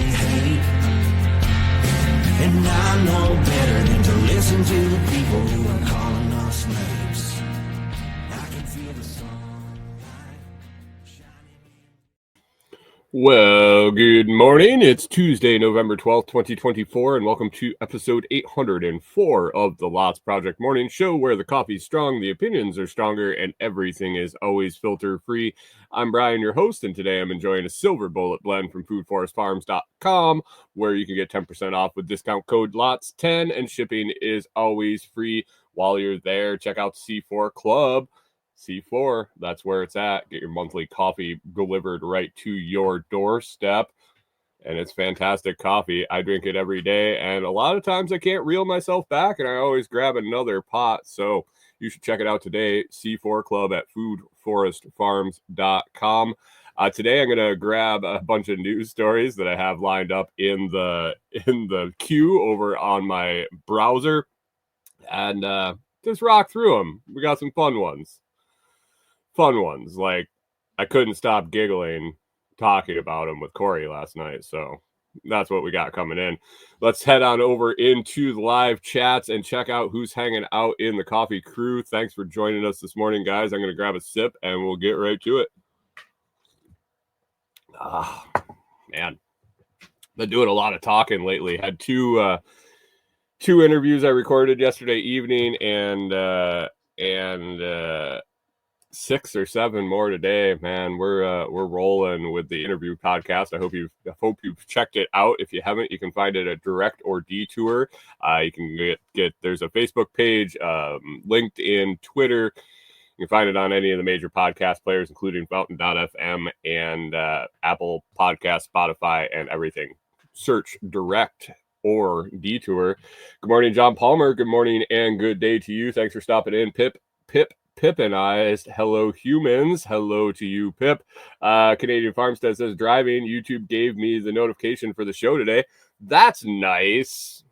they hate. And I know better than to listen to the people who are calling us names. I can feel the sunlight shining. Well, good morning. It's Tuesday, November 12th, 2024, and welcome to episode 804 of the TheLOTSProject Morning Show, where the coffee's strong, the opinions are stronger, and everything is always filter-free. I'm Brian, your host, and today I'm enjoying a silver bullet blend from foodforestfarms.com, where you can get 10% off with discount code LOTS10, and shipping is always free. While you're there, check out C4 Club. C4, that's where it's at. Get your monthly coffee delivered right to your doorstep. And it's fantastic coffee. I drink it every day. And a lot of times I can't reel myself back, and I always grab another pot. So you should check it out today. C4 Club at foodforestfarms.com. Today I'm going to grab a bunch of news stories that I have lined up in the queue over on my browser. And just rock through them. We got some fun ones. Like I couldn't stop giggling talking about them with Corey last night, so that's what we got coming in. Let's head on over into the live chats and check out who's hanging out in the coffee crew. Thanks for joining us this morning, guys. I'm going to grab a sip and we'll get right to it. Man, been doing a lot of talking lately. Had two interviews I recorded yesterday evening and 6 or 7 more today, man. We're rolling with the interview podcast. I hope you've checked it out. If you haven't, you can find it at Direct or Detour. You can get there's a Facebook page, LinkedIn, Twitter. You can find it on any of the major podcast players, including Fountain.fm and Apple Podcast, Spotify, and everything. Search Direct or Detour. Good morning, John Palmer. Good morning and good day to you. Thanks for stopping in, Pippinized. Hello, humans. Hello to you, Pip. Canadian Farmstead says, driving. YouTube gave me the notification for the show today. That's nice.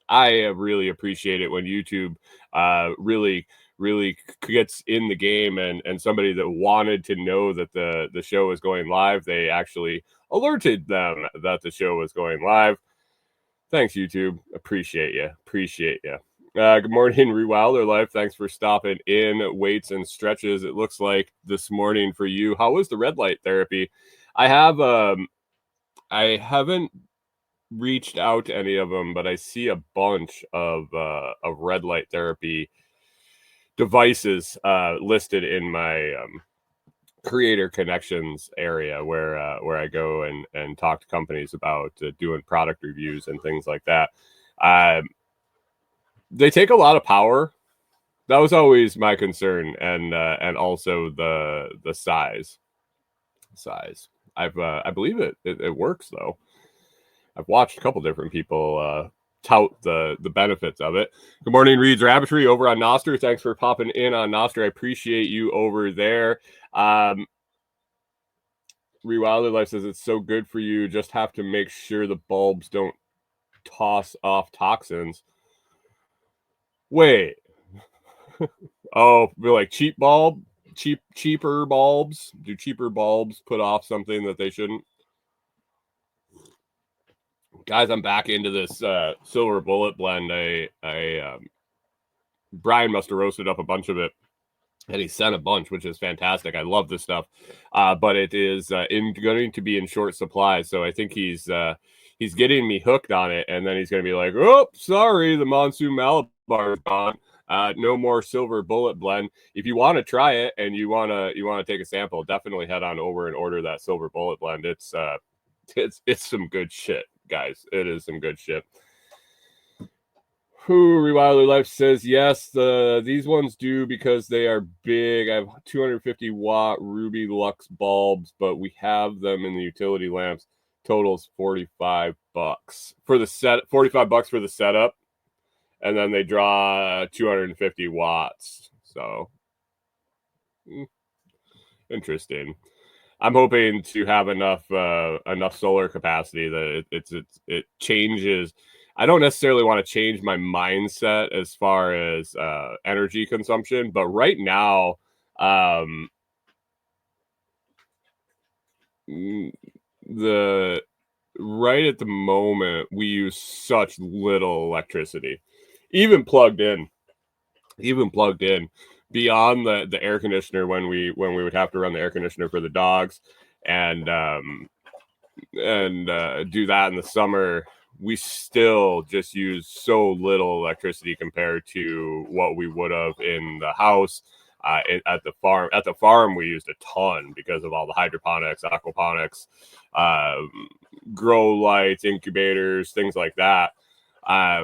I really appreciate it when YouTube really gets in the game and somebody that wanted to know that the show is going live, they actually alerted them that the show was going live. Thanks, YouTube. Appreciate you. Good morning, Rewilder Life. Thanks for stopping in. Weights and stretches, it looks like this morning for you. How was the red light therapy? I haven't reached out to any of them, but I see a bunch of red light therapy devices listed in my creator connections area where I go and talk to companies about doing product reviews and things like that. They take a lot of power. That was always my concern, and also the size. I believe it works though. I've watched a couple different people tout the benefits of it. Good morning, Reed's Rabbitry over on Noster. Thanks for popping in on Noster. I appreciate you over there. Rewilder Life says it's so good for you. Just have to make sure the bulbs don't toss off toxins. Wait. Oh, like cheaper bulbs? Do cheaper bulbs put off something that they shouldn't? Guys, I'm back into this silver bullet blend. Brian must have roasted up a bunch of it, and he sent a bunch, which is fantastic. I love this stuff, but it is going to be in short supply. So I think he's getting me hooked on it, and then he's going to be like, "Oh, sorry, the Monsoon Malabar is gone. No more silver bullet blend." If you want to try it and you want to take a sample, definitely head on over and order that silver bullet blend. It's some good shit, guys. It is some good shit. Rewilder Life says, yes, these ones do because they are big. I have 250 watt Ruby Lux bulbs, but we have them in the utility lamps. Totals $45 for the set, $45 for the setup, and then they draw 250 watts. So interesting. I'm hoping to have enough solar capacity that it changes. I don't necessarily want to change my mindset as far as energy consumption, but right now, the right at the moment, we use such little electricity, even plugged in beyond the air conditioner when we would have to run the air conditioner for the dogs and do that in the summer. We still just use so little electricity compared to what we would have in the house. At the farm, we used a ton because of all the hydroponics, aquaponics, grow lights, incubators, things like that.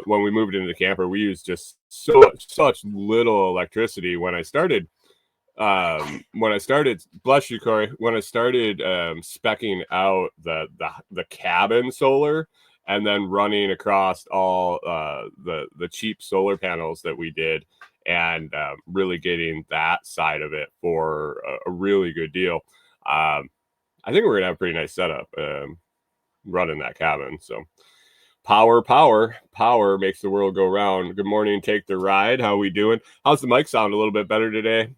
When we moved into the camper, we used just such little electricity. When I started, bless you, Corey, when I started speccing out the cabin solar and then running across all the cheap solar panels that we did, and really getting that side of it for a really good deal. I think we're gonna have a pretty nice setup running that cabin. So power makes the world go round. Good morning, take the ride. How are we doing? How's the mic sound? A little bit better today?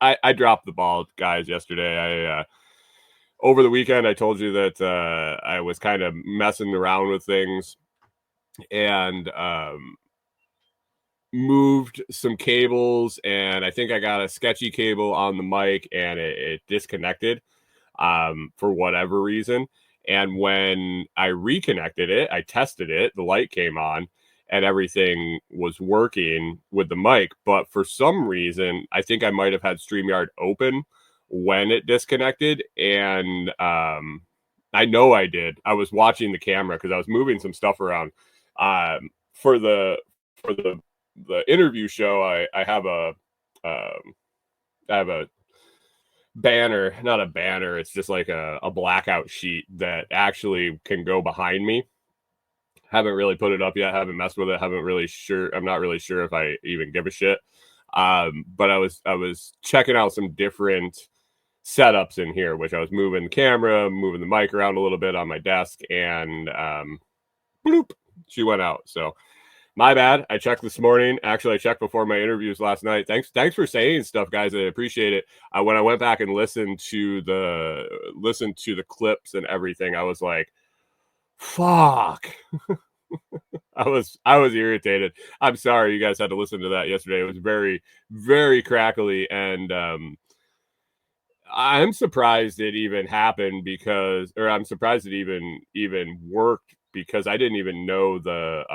I dropped the ball, guys, yesterday. I over the weekend I told you that I was kind of messing around with things and moved some cables, and I think I got a sketchy cable on the mic and it disconnected for whatever reason. And when I reconnected it, I tested it, the light came on and everything was working with the mic. But for some reason, I think I might have had StreamYard open when it disconnected. And I know I did. I was watching the camera because I was moving some stuff around. For the interview show, I have a banner, not a banner, it's just like a blackout sheet that actually can go behind me. Haven't really put it up yet, haven't messed with it, I'm not really sure if I even give a shit. But I was checking out some different setups in here, which I was moving the camera, moving the mic around a little bit on my desk, and bloop, she went out. So my bad. I checked this morning. Actually, I checked before my interviews last night. Thanks for saying stuff, guys. I appreciate it. When I went back and listened to the clips and everything, I was like, fuck. I was irritated. I'm sorry you guys had to listen to that yesterday. It was very, very crackly, and I'm surprised it even happened I'm surprised it even worked because I didn't even know that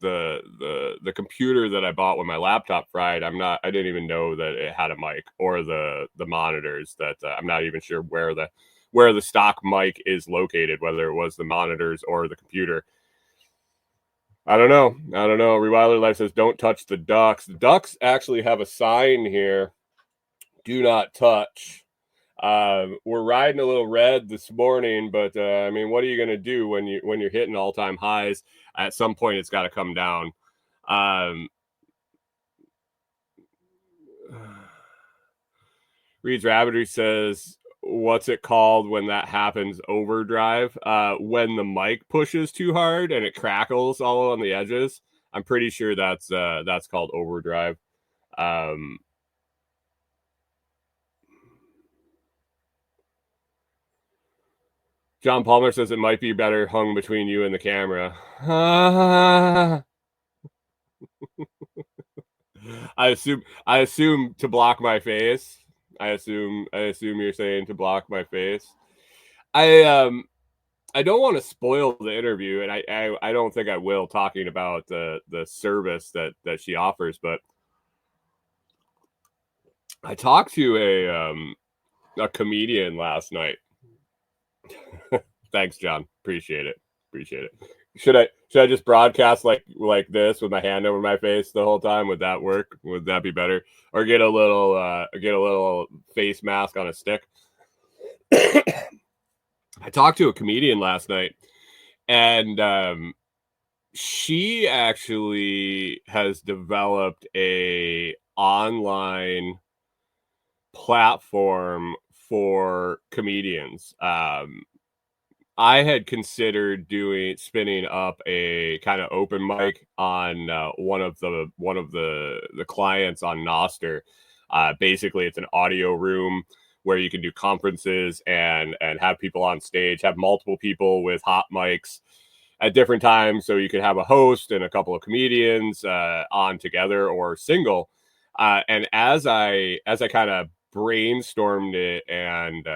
the computer that I bought when my laptop fried, I didn't even know that it had a mic or the monitors. That I'm not even sure where the stock mic is located, whether it was the monitors or the computer. I don't know. Rewilder Life says, don't touch the ducks. The ducks actually have a sign here. Do not touch. We're riding a little red this morning, but I mean, what are you going to do when you're hitting all-time highs? At some point, it's got to come down. Reed's Rabbitry says, what's it called when that happens? Overdrive. When the mic pushes too hard and it crackles all on the edges. I'm pretty sure that's called overdrive. John Palmer says it might be better hung between you and the camera. I assume to block my face. I assume you're saying to block my face. I don't want to spoil the interview, and I don't think I will, talking about the service that she offers, but I talked to a comedian last night. Thanks, John. Appreciate it. Should I just broadcast like this with my hand over my face the whole time? Would that work? Would that be better? Or get a little face mask on a stick? I talked to a comedian last night, and she actually has developed a online platform for comedians. I had considered spinning up a kind of open mic on one of the clients on Noster. Basically, it's an audio room where you can do conferences and have people on stage, have multiple people with hot mics at different times. So you could have a host and a couple of comedians on together or single. And as I kind of brainstormed it and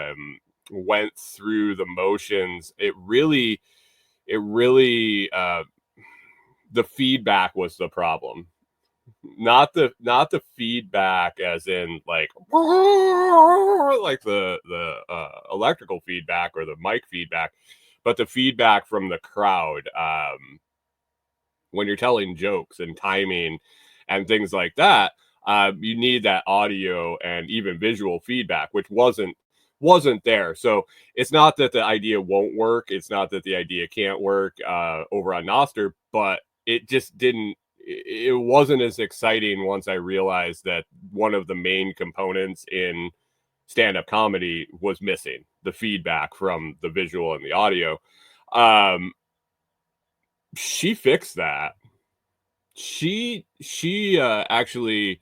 went through the motions, it really the feedback was the problem. Not the feedback as in like the electrical feedback or the mic feedback, but the feedback from the crowd when you're telling jokes and timing and things like that. You need that audio and even visual feedback, which wasn't there. So it's not that the idea won't work. It's not that the idea can't work over on Nostr, but it just didn't. It wasn't as exciting once I realized that one of the main components in stand-up comedy was missing, the feedback from the visual and the audio. She fixed that. She actually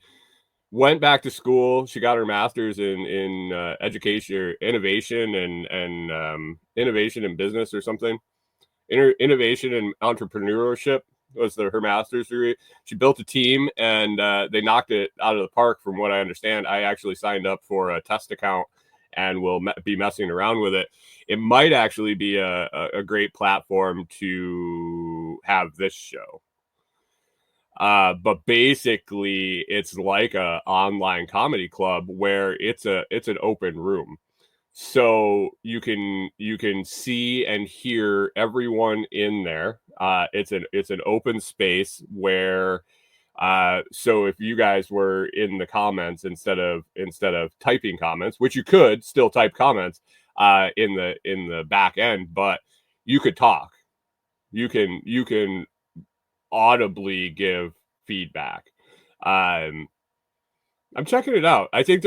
went back to school. She got her master's in education, innovation, and innovation in business or something. Innovation and entrepreneurship was her master's degree. She built a team and they knocked it out of the park. From what I understand, I actually signed up for a test account and will be messing around with it. It might actually be a great platform to have this show. But basically it's like a online comedy club where it's an open room. So you can see and hear everyone in there. It's an open space where so if you guys were in the comments instead of typing comments, which you could still type comments in the back end, but you could talk. You can audibly give feedback. I'm checking it out. I think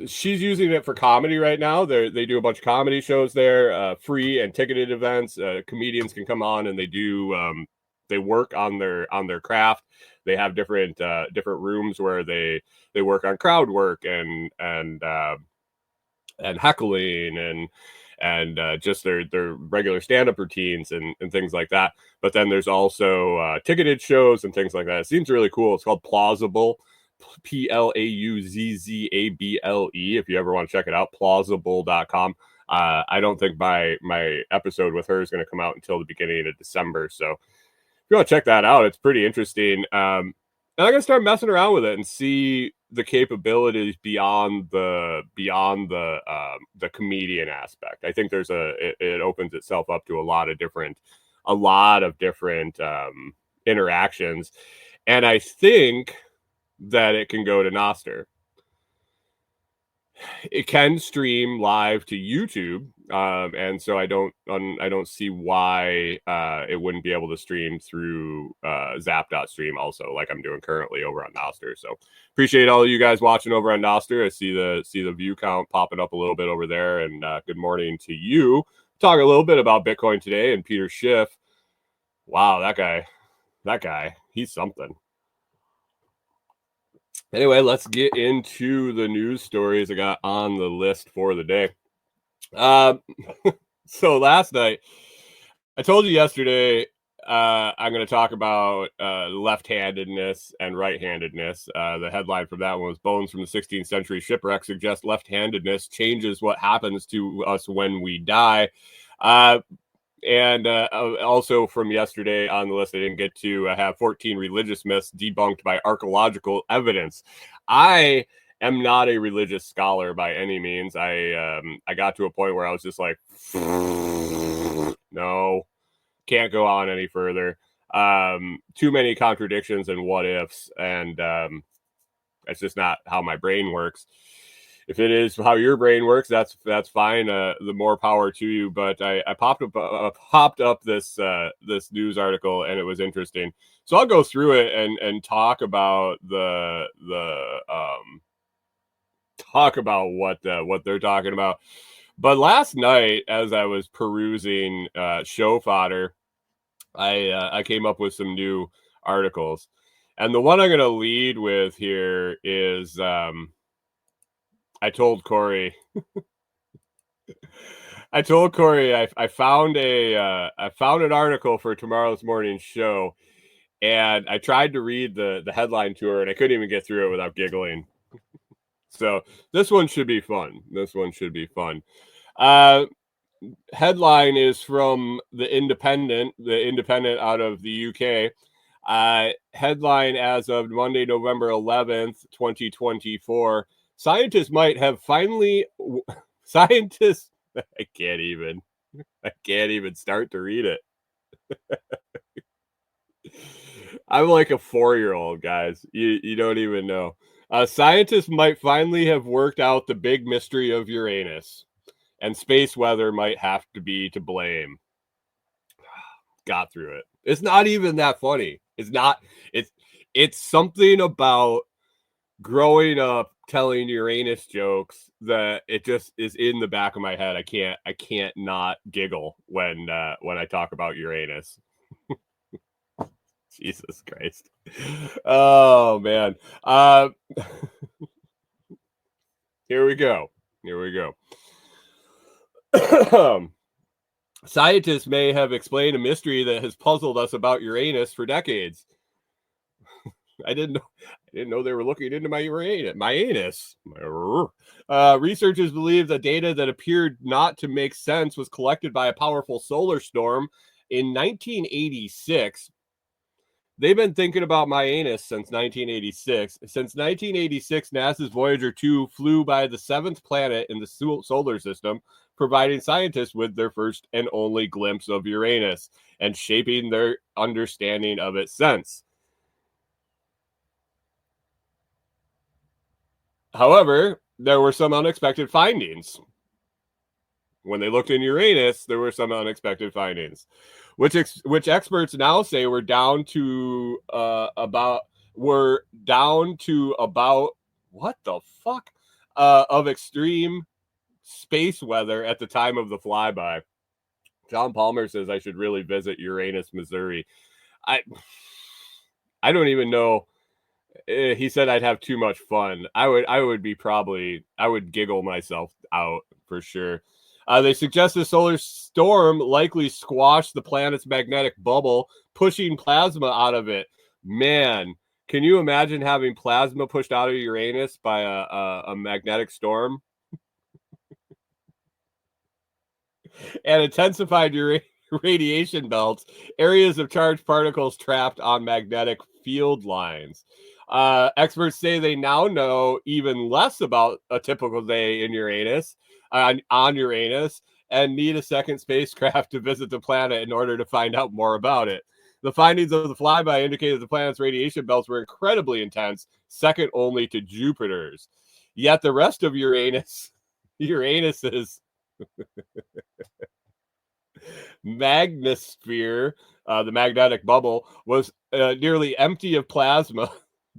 she's using it for comedy right now. They do a bunch of comedy shows there, free and ticketed events. Comedians can come on and they work on their craft. They have different rooms where they work on crowd work and heckling and just their regular stand-up routines and things like that. But then there's also ticketed shows and things like that. It seems really cool. It's called Plausible. Plauzzable. If you ever want to check it out, plausible.com. I don't think my episode with her is going to come out until the beginning of December. So if you want to check that out, it's pretty interesting. And I'm going to start messing around with it and see the capabilities beyond the comedian aspect. I think it opens itself up to a lot of different interactions. And I think that it can go to Nostr. It can stream live to YouTube, and so I don't see why it wouldn't be able to stream through Zap.stream also, like I'm doing currently over on Nostr. So appreciate all of you guys watching over on Nostr. I see the view count popping up a little bit over there, and good morning to you. Talk a little bit about Bitcoin today and Peter Schiff. Wow, that guy, he's something. Anyway, let's get into the news stories I got on the list for the day. So last night, I told you yesterday, I'm going to talk about left-handedness and right-handedness. The headline from that one was Bones from the 16th Century Shipwreck Suggest Left-Handedness Changes What Happens to Us When We Die. And also from yesterday on the list, I didn't get to have 14 religious myths debunked by archaeological evidence. I am not a religious scholar by any means. I got to a point where I was just like, no, can't go on any further. Too many contradictions and what ifs, and that's just not how my brain works. If it is how your brain works, that's fine. The more power to you. But I popped up this news article, and it was interesting. So I'll go through it and talk about talk about what they're talking about. But last night, as I was perusing show fodder, I came up with some new articles, and the one I'm going to lead with here is. told Corey. I told Corey I found an article for tomorrow's morning show, and I tried to read the headline to her, and I couldn't even get through it without giggling. So this one should be fun. Headline is from the Independent out of the UK. Headline as of Monday, November 11th, 2024. Scientists might have finally. Scientists. I can't even start to read it. I'm like a 4-year-old, guys. You don't even know. Scientists might finally have worked out the big mystery of Uranus, and space weather might have to be to blame. Got through it. It's not even that funny. It's not. It's something about growing up telling Uranus jokes that it just is in the back of my head. I can't not giggle when I talk about Uranus. Jesus Christ. Oh man. Here we go. Scientists may have explained a mystery that has puzzled us about Uranus for decades. I didn't know they were looking into my anus. Researchers believe the data that appeared not to make sense was collected by a powerful solar storm in 1986. They've been thinking about my anus since 1986. Since 1986, NASA's Voyager 2 flew by the 7th planet in the solar system, providing scientists with their first and only glimpse of Uranus and shaping their understanding of it since. However, there were some unexpected findings. When they looked in Uranus, there were some unexpected findings, which experts now say were down to about what the fuck of extreme space weather at the time of the flyby. John Palmer says I should really visit Uranus, Missouri. I don't even know. He said I'd have too much fun. I would giggle myself out for sure. They suggest the solar storm likely squashed the planet's magnetic bubble, pushing plasma out of it. Man, can you imagine having plasma pushed out of Uranus by a magnetic storm? And intensified radiation belts, areas of charged particles trapped on magnetic field lines. Experts say they now know even less about a typical day in Uranus, on Uranus, and need a second spacecraft to visit the planet in order to find out more about it. The findings of the flyby indicated the planet's radiation belts were incredibly intense, second only to Jupiter's. Yet the rest of Uranus's magnosphere, the magnetic bubble, was nearly empty of plasma,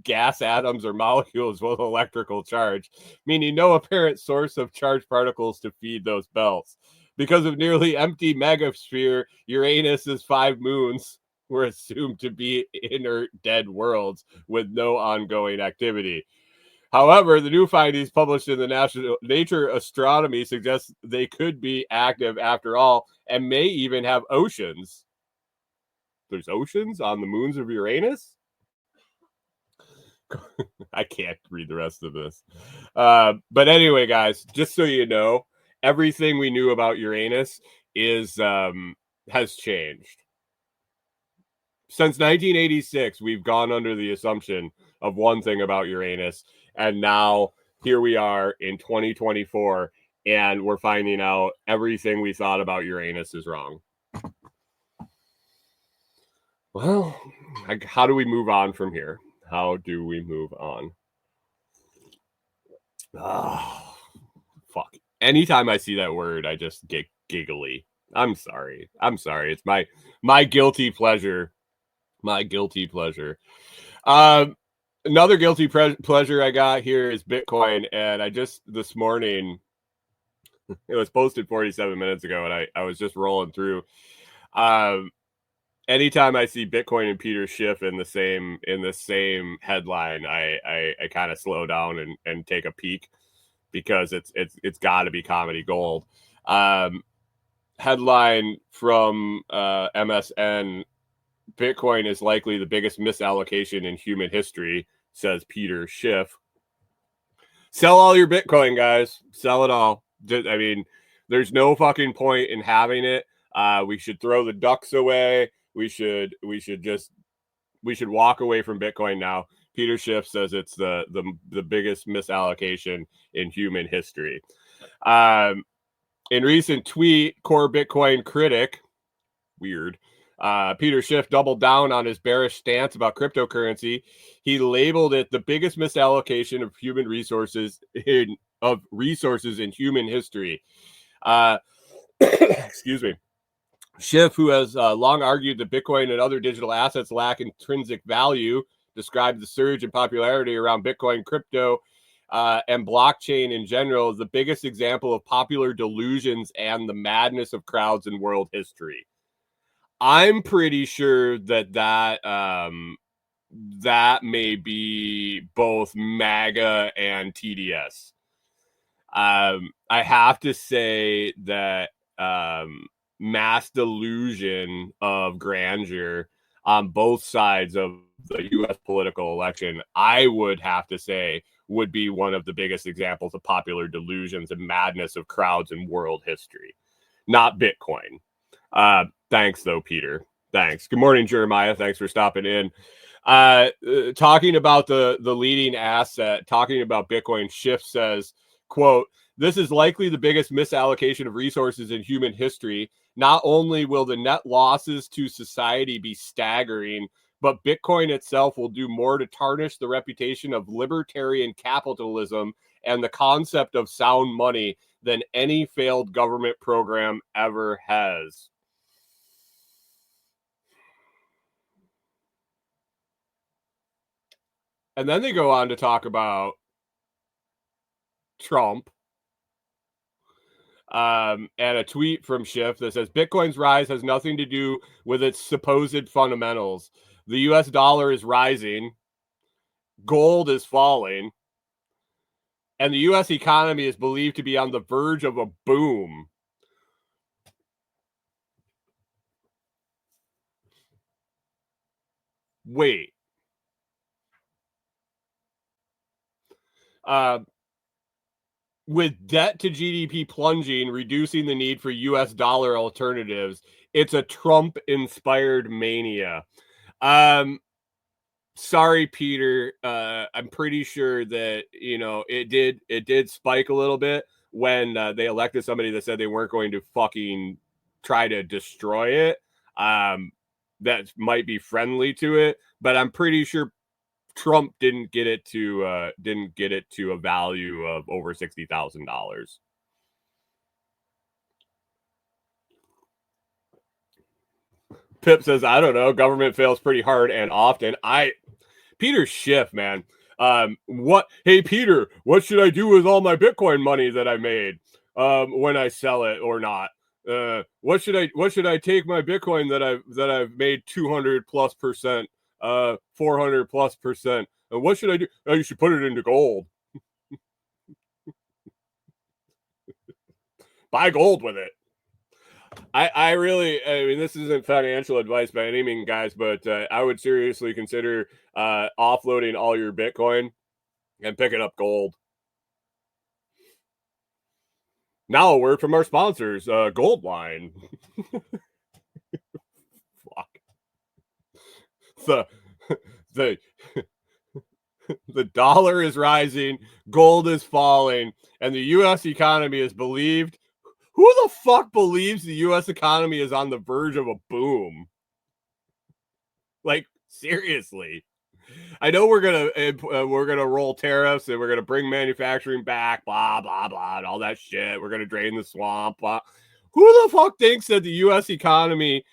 gas atoms, or molecules with electrical charge, meaning no apparent source of charged particles to feed those belts. Because of nearly empty megasphere, Uranus's 5 moons were assumed to be inert dead worlds with no ongoing activity. However, the new findings published in the Nature Astronomy suggest they could be active after all and may even have oceans. There's oceans on the moons of Uranus? I can't read the rest of this. But anyway, guys, just so you know, everything we knew about Uranus has changed. Since 1986, we've gone under the assumption of one thing about Uranus, and now here we are in 2024, and we're finding out everything we thought about Uranus is wrong. Well, how do we move on from here? How do we move on? Oh, fuck. Anytime I see that word, I just get giggly. I'm sorry. It's my guilty pleasure. My guilty pleasure. Another guilty pleasure I got here is Bitcoin, and I just this morning, it was posted 47 minutes ago, and I was just rolling through. Anytime I see Bitcoin and Peter Schiff in the same headline, I kind of slow down and take a peek because it's got to be comedy gold. Headline from MSN: Bitcoin is likely the biggest misallocation in human history, says Peter Schiff. Sell all your Bitcoin, guys. Sell it all. I mean, there's no fucking point in having it. We should throw the ducks away. We should walk away from Bitcoin now. Peter Schiff says it's the biggest misallocation in human history. In recent tweet, core Bitcoin critic, weird, Peter Schiff doubled down on his bearish stance about cryptocurrency. He labeled it the biggest misallocation of human resources in human history. Excuse me. Schiff, who has long argued that Bitcoin and other digital assets lack intrinsic value, described the surge in popularity around Bitcoin, crypto, and blockchain in general as the biggest example of popular delusions and the madness of crowds in world history. I'm pretty sure that may be both MAGA and TDS. I have to say that mass delusion of grandeur on both sides of the U.S. political election, I would have to say, would be one of the biggest examples of popular delusions and madness of crowds in world history. Not Bitcoin. Thanks, though, Peter. Thanks. Good morning, Jeremiah. Thanks for stopping in. Talking about the leading asset, talking about Bitcoin, Schiff says, quote, "This is likely the biggest misallocation of resources in human history. Not only will the net losses to society be staggering, but Bitcoin itself will do more to tarnish the reputation of libertarian capitalism and the concept of sound money than any failed government program ever has." And then they go on to talk about Trump. And a tweet from Schiff that says Bitcoin's rise has nothing to do with its supposed fundamentals. The US dollar is rising, gold is falling, and the US economy is believed to be on the verge of a boom. Wait. With debt to GDP plunging, reducing the need for US dollar alternatives, it's a Trump-inspired mania. Sorry, Peter. I'm pretty sure that it did spike a little bit when they elected somebody that said they weren't going to fucking try to destroy it. That might be friendly to it, but I'm pretty sure Trump didn't get it to a value of over $60,000. Pip says, I don't know. Government fails pretty hard and often. Peter Schiff, man. Hey, Peter, what should I do with all my Bitcoin money that I made when I sell it or not? What should I take my Bitcoin that I've made 200+%, 400+%? And what should I do? Oh, you should put it into gold. Buy gold with it. I mean, this isn't financial advice by any means, guys, but I would seriously consider offloading all your Bitcoin and picking up gold. Now a word from our sponsors, Gold Line. Fuck. The dollar is rising, gold is falling, and the U.S. economy is believed. Who the fuck believes the U.S. economy is on the verge of a boom? Like, seriously. I know we're gonna roll tariffs and we're gonna bring manufacturing back, blah blah blah, and all that shit. We're gonna drain the swamp. Blah. Who the fuck thinks that the U.S. economy is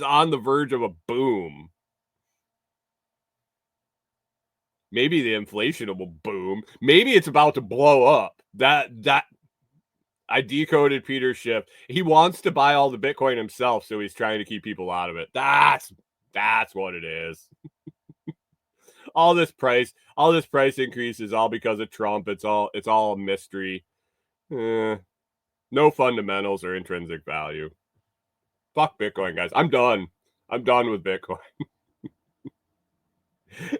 on the verge of a boom? Maybe the inflation will boom. Maybe it's about to blow up. That I decoded Peter Schiff. He wants to buy all the Bitcoin himself, so he's trying to keep people out of it. That's what it is. all this price increase is all because of Trump. It's all a mystery. No fundamentals or intrinsic value. Fuck Bitcoin, guys. I'm done with Bitcoin.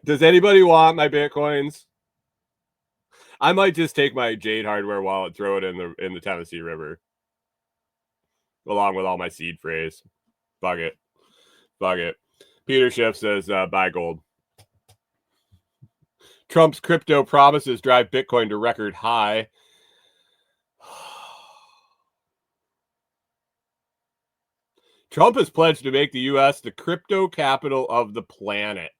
Does anybody want my Bitcoins? I might just take my Jade hardware wallet, throw it in the Tennessee River, along with all my seed phrase. Fuck it. Peter Schiff says, buy gold. Trump's crypto promises drive Bitcoin to record high. Trump has pledged to make the U.S. the crypto capital of the planet.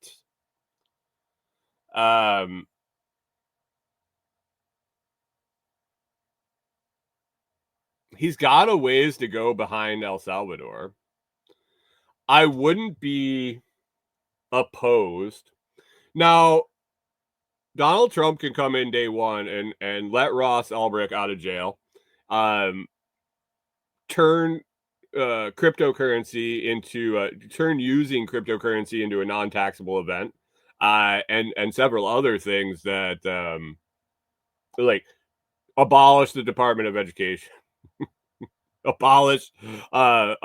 He's got a ways to go behind El Salvador. I wouldn't be opposed. Now, Donald Trump can come in day one and let Ross Ulbricht out of jail, turn cryptocurrency into turn using cryptocurrency into a non-taxable event, and several other things that like abolish the Department of Education. abolish a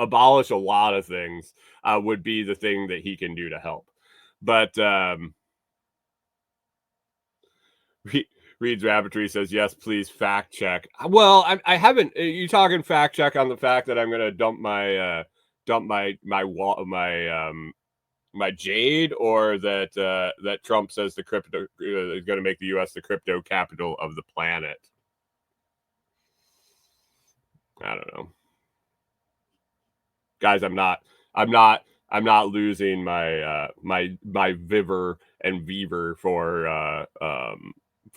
lot of things would be the thing that he can do to help. But Reed's Rabbitry says, yes, please fact check. Well, I haven't. Are you talking fact check on the fact that I'm going to dump my Jade, or that Trump says the crypto is going to make the U.S. the crypto capital of the planet? I don't know, guys. I'm not losing my Viver and Beaver for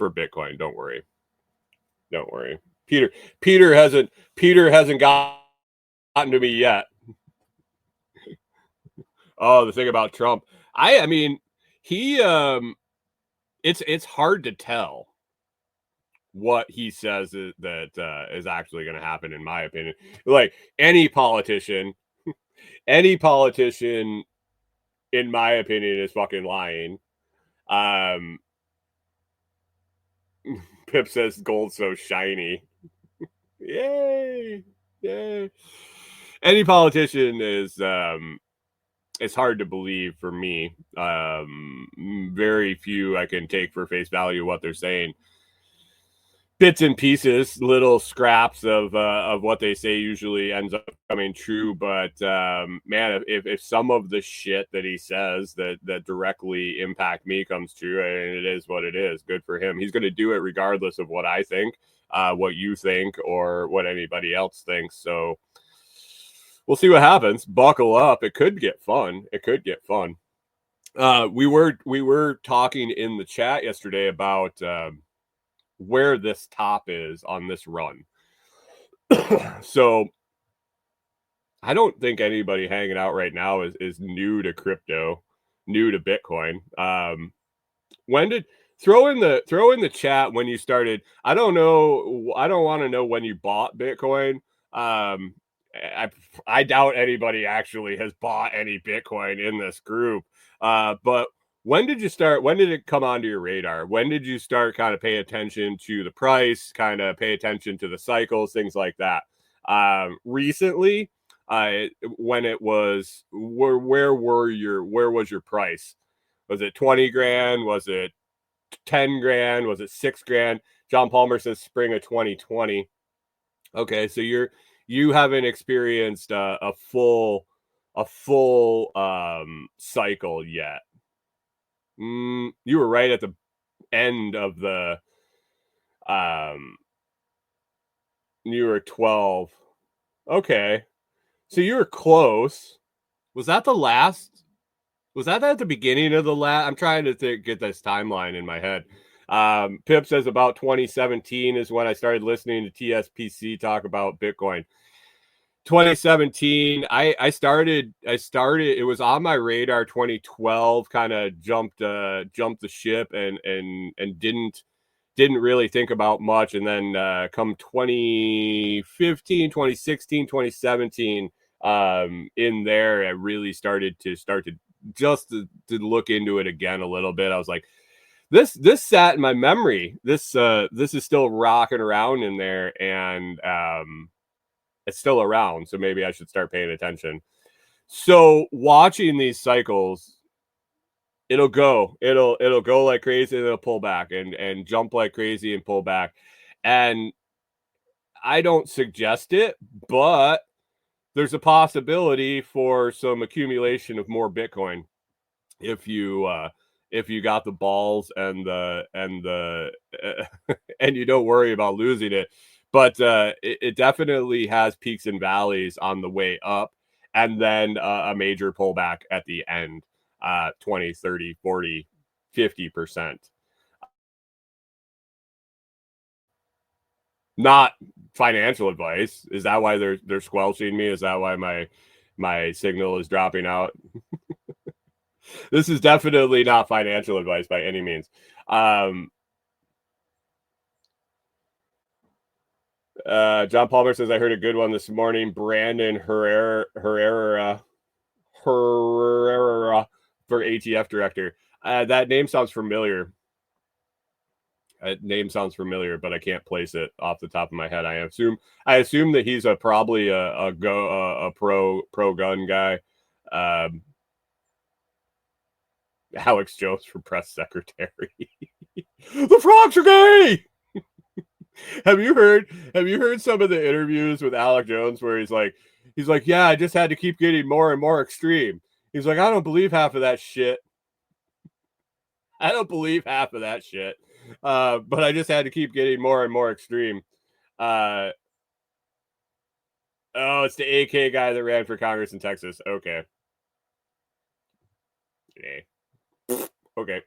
Bitcoin. Don't worry. Peter hasn't gotten to me yet. Oh, the thing about Trump, I mean, he it's hard to tell what he says that is actually going to happen, in my opinion. Like any politician, in my opinion, is fucking lying. Pip says gold's so shiny. Yay. Any politician is it's hard to believe for me. Very few I can take for face value what they're saying. Bits and pieces, little scraps of what they say usually ends up coming true. But man, if some of the shit that he says that directly impact me comes true, and it is what it is, good for him. He's going to do it regardless of what I think, what you think, or what anybody else thinks. So we'll see what happens. Buckle up. It could get fun. We were talking in the chat yesterday about where this top is on this run. So I don't think anybody hanging out right now is new to crypto, new to Bitcoin. When did throw in the chat when you started? I don't know. I don't want to know when you bought Bitcoin. I doubt anybody actually has bought any Bitcoin in this group. But when did you start? When did it come onto your radar? When did you start kind of pay attention to the price, kind of pay attention to the cycles, things like that? Recently, when it was, where was your price? Was it 20 grand? Was it 10 grand? Was it 6 grand? John Palmer says spring of 2020. Okay, so you haven't experienced a full cycle yet. You were right at the end of the you were 12. Okay, so you were close. Was that the last? Was that at the beginning of the last? I'm trying to get this timeline in my head. Pip says about 2017 is when I started listening to TSPC talk about Bitcoin. 2017, I started. It was on my radar. 2012 kind of jumped the ship and didn't really think about much. And then come 2015, 2016, 2017, in there, I really started to to look into it again a little bit. I was like, this sat in my memory. This is still rocking around in there, and it's still around. So maybe I should start paying attention. So watching these cycles, it'll go like crazy, and it'll pull back and jump like crazy and pull back. And I don't suggest it, but there's a possibility for some accumulation of more Bitcoin if you got the balls and the and you don't worry about losing it. But it definitely has peaks and valleys on the way up, and then a major pullback at the end, 20, 30, 40, 50%. Not financial advice. Is that why they're squelching me? Is that why my signal is dropping out? This is definitely not financial advice by any means. John Palmer says, I heard a good one this morning. Brandon Herrera for ATF director. That name sounds familiar. Name sounds familiar, but I can't place it off the top of my head. I assume that he's probably a pro gun guy. Alex Jones for press secretary. The frogs are gay. Have you heard some of the interviews with Alex Jones where he's like, yeah, I just had to keep getting more and more extreme. He's like, I don't believe half of that shit. I don't believe half of that shit. But I just had to keep getting more and more extreme. Oh, it's the AK guy that ran for Congress in Texas. Okay. Okay.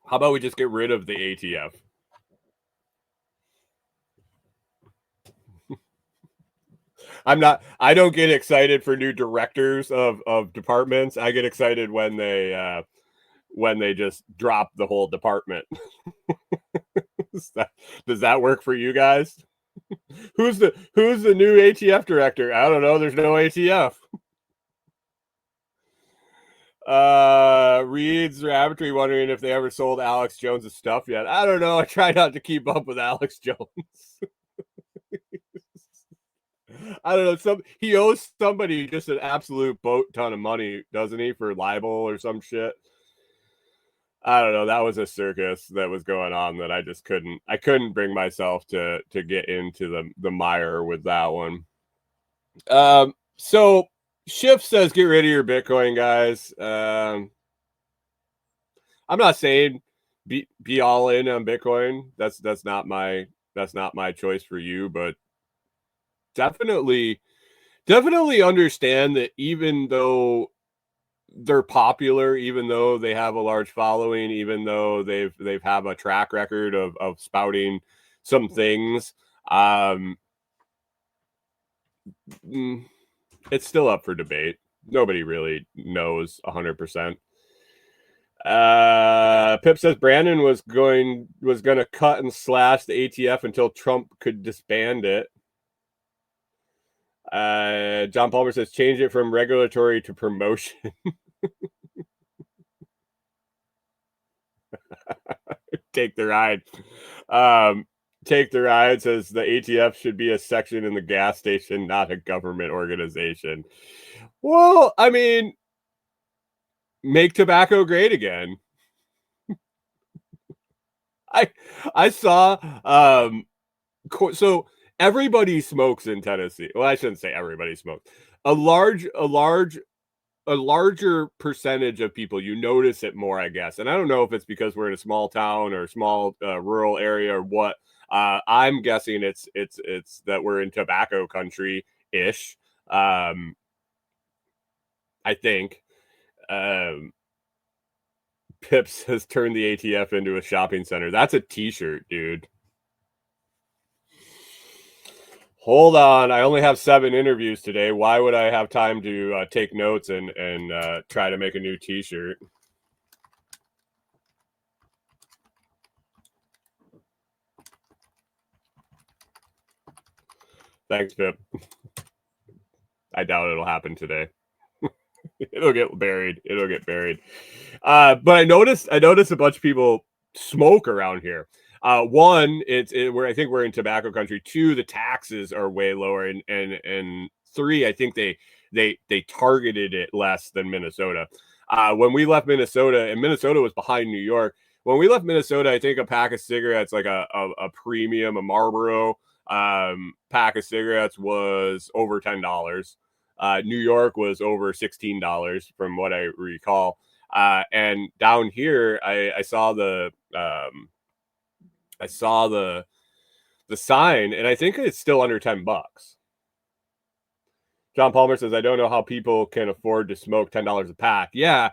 How about we just get rid of the ATF? I don't get excited for new directors of departments. I get excited when they just drop the whole department. Does that work for you guys? Who's the new ATF director? I don't know. There's no ATF. Reed's Rabbitry wondering if they ever sold Alex Jones' stuff yet. I don't know. I try not to keep up with Alex Jones. I don't know. He owes somebody just an absolute boat ton of money, doesn't he, for libel or some shit? I don't know. That was a circus that was going on that I just couldn't bring myself to get into the mire with that one. So Shift says get rid of your Bitcoin, guys. I'm not saying be all in on Bitcoin. That's not my choice for you, but definitely understand that even though they're popular, even though they have a large following, even though they've have a track record of spouting some things, it's still up for debate. Nobody really knows 100%. Pip says Brandon was going to cut and slash the ATF until Trump could disband it. John Palmer says change it from regulatory to promotion. Take the ride. Take the ride says the ATF should be a section in the gas station, not a government organization. Well, I mean, make tobacco great again. I saw so everybody smokes in Tennessee. Well, I shouldn't say everybody smokes. A larger percentage of people, you notice it more, I guess. And I don't know if it's because we're in a small town or a small rural area or what. I'm guessing it's that we're in tobacco country ish. I think. Pips has turned the ATF into a shopping center. That's a t-shirt, dude. Hold on. I only have 7 interviews today. Why would I have time to take notes and try to make a new t-shirt? Thanks, Pip. I doubt it'll happen today. It'll get buried. It'll get buried. But I noticed a bunch of people smoke around here. One, where I think we're in tobacco country. Two, the taxes are way lower, and three, I think they targeted it less than Minnesota. When we left Minnesota, and Minnesota was behind New York. When we left Minnesota, I think a pack of cigarettes, like a premium, a Marlboro pack of cigarettes, was over $10. New York was over $16 from what I recall. And down here, I saw the sign, and I think it's still under $10. John Palmer says, I don't know how people can afford to smoke $10 a pack. Yeah.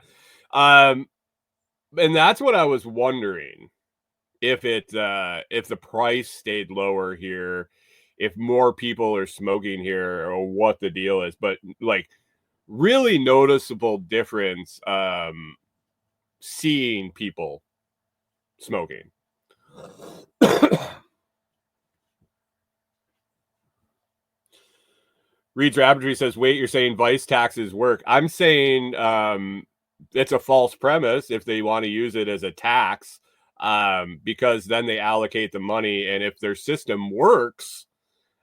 And that's what I was wondering, if the price stayed lower here, if more people are smoking here, or what the deal is. But like, really noticeable difference seeing people smoking. Reed's Rabbitry says, wait, you're saying vice taxes work? I'm saying it's a false premise if they want to use it as a tax, because then they allocate the money, and if their system works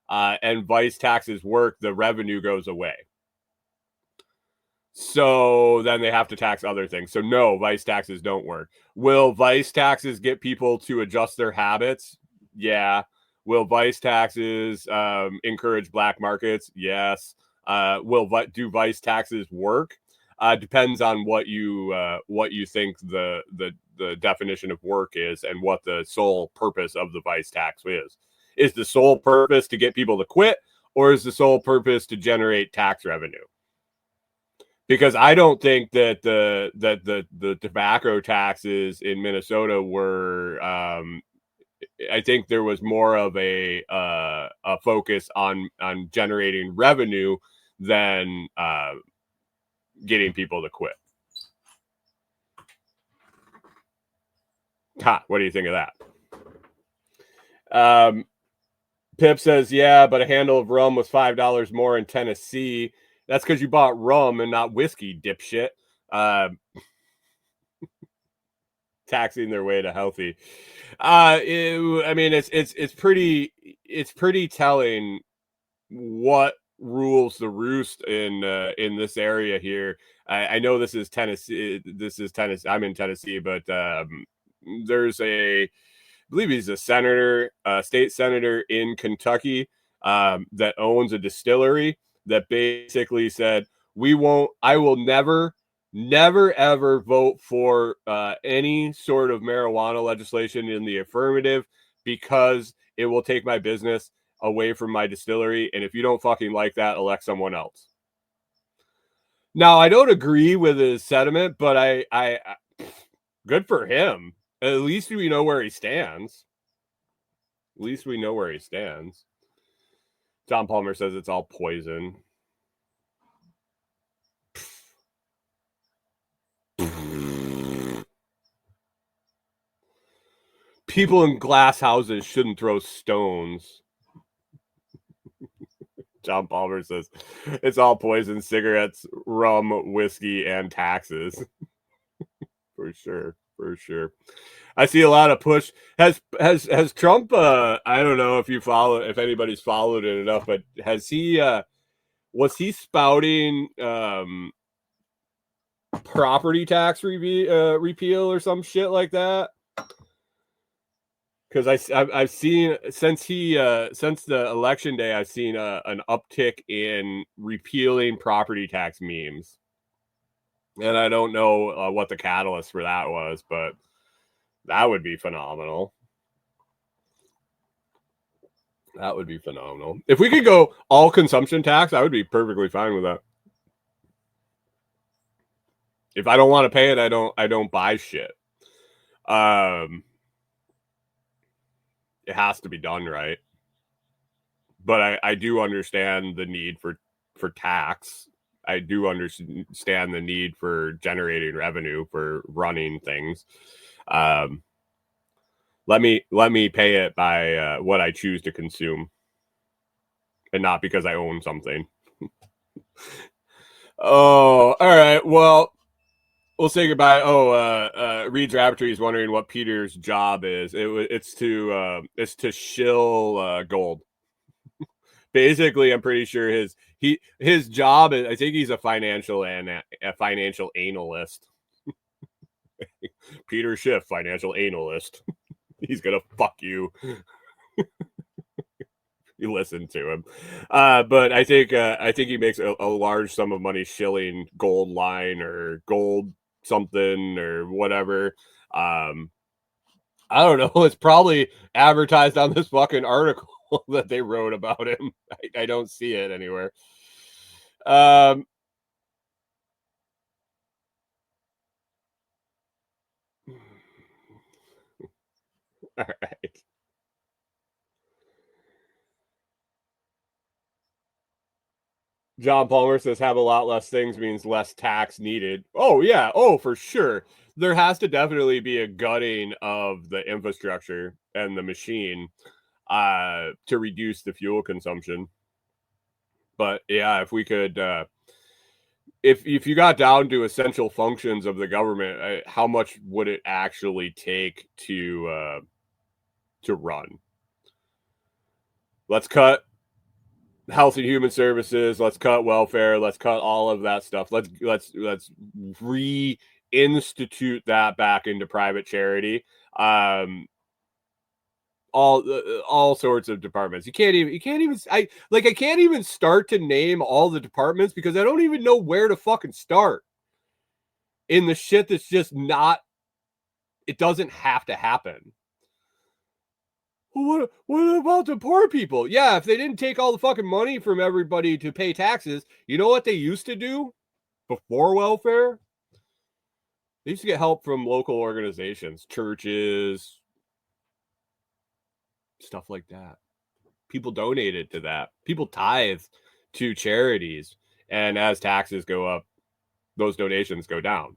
and vice taxes work, the revenue goes away. So then they have to tax other things. So no, vice taxes don't work. Will vice taxes get people to adjust their habits? Yeah. Will vice taxes encourage black markets? Yes. Do vice taxes work? Depends on what you think the definition of work is, and what the sole purpose of the vice tax is. Is the sole purpose to get people to quit, or is the sole purpose to generate tax revenue? Because I don't think that the tobacco taxes in Minnesota were. I think there was more of a focus on generating revenue than getting people to quit. What do you think of that? Pip says, yeah, but a handle of rum was $5 more in Tennessee. That's because you bought rum and not whiskey, dipshit. Taxing their way to healthy. It's pretty telling what rules the roost in this area here. I know this is Tennessee. I'm in Tennessee, but there's I believe he's a senator, state senator in Kentucky, that owns a distillery, that basically said, I will never ever vote for any sort of marijuana legislation in the affirmative, because it will take my business away from my distillery. And if you don't fucking like that, elect someone else. Now, I don't agree with his sentiment, but I good for him. At least we know where he stands. John Palmer says it's all poison. People in glass houses shouldn't throw stones. John Palmer says it's all poison: cigarettes, rum, whiskey, and taxes. For sure. I see a lot of push. Has Trump? I don't know if anybody's followed it enough, but has he? Was he spouting property tax repeal or some shit like that? Because I've seen since the election day, I've seen an uptick in repealing property tax memes, and I don't know what the catalyst for that was, but that would be phenomenal. If we could go all consumption tax, I would be perfectly fine with that. If I don't want to pay it, I don't buy shit. It has to be done right. But I do understand the need for tax. I do understand the need for generating revenue, for running things. Let me pay it by what I choose to consume, and not because I own something. Oh, all right. Well, we'll say goodbye. Oh, Reed Rabbitry is wondering what Peter's job is. It's to shill gold. Basically, I'm pretty sure his job is. I think he's a financial analyst. Peter Schiff, financial analyst. He's gonna fuck you. You listen to him, but I think he makes a large sum of money shilling gold line or gold something or whatever. I don't know. It's probably advertised on this fucking article that they wrote about him. I don't see it anywhere. All right. John Palmer says have a lot less things means less tax needed. Oh, yeah. Oh, for sure. There has to definitely be a gutting of the infrastructure and the machine to reduce the fuel consumption. But yeah, if we could, if you got down to essential functions of the government, how much would it actually take to run? Let's cut health and human services. Let's cut welfare. Let's cut all of that stuff. Let's reinstitute that back into private charity. All sorts of departments. I can't even start to name all the departments because I don't even know where to fucking start in the shit that's just not. It doesn't have to happen. What about the poor people? Yeah, if they didn't take all the fucking money from everybody to pay taxes, you know what they used to do before welfare? They used to get help from local organizations, churches, stuff like that. People donated to that. People tithe to charities. And as taxes go up, those donations go down.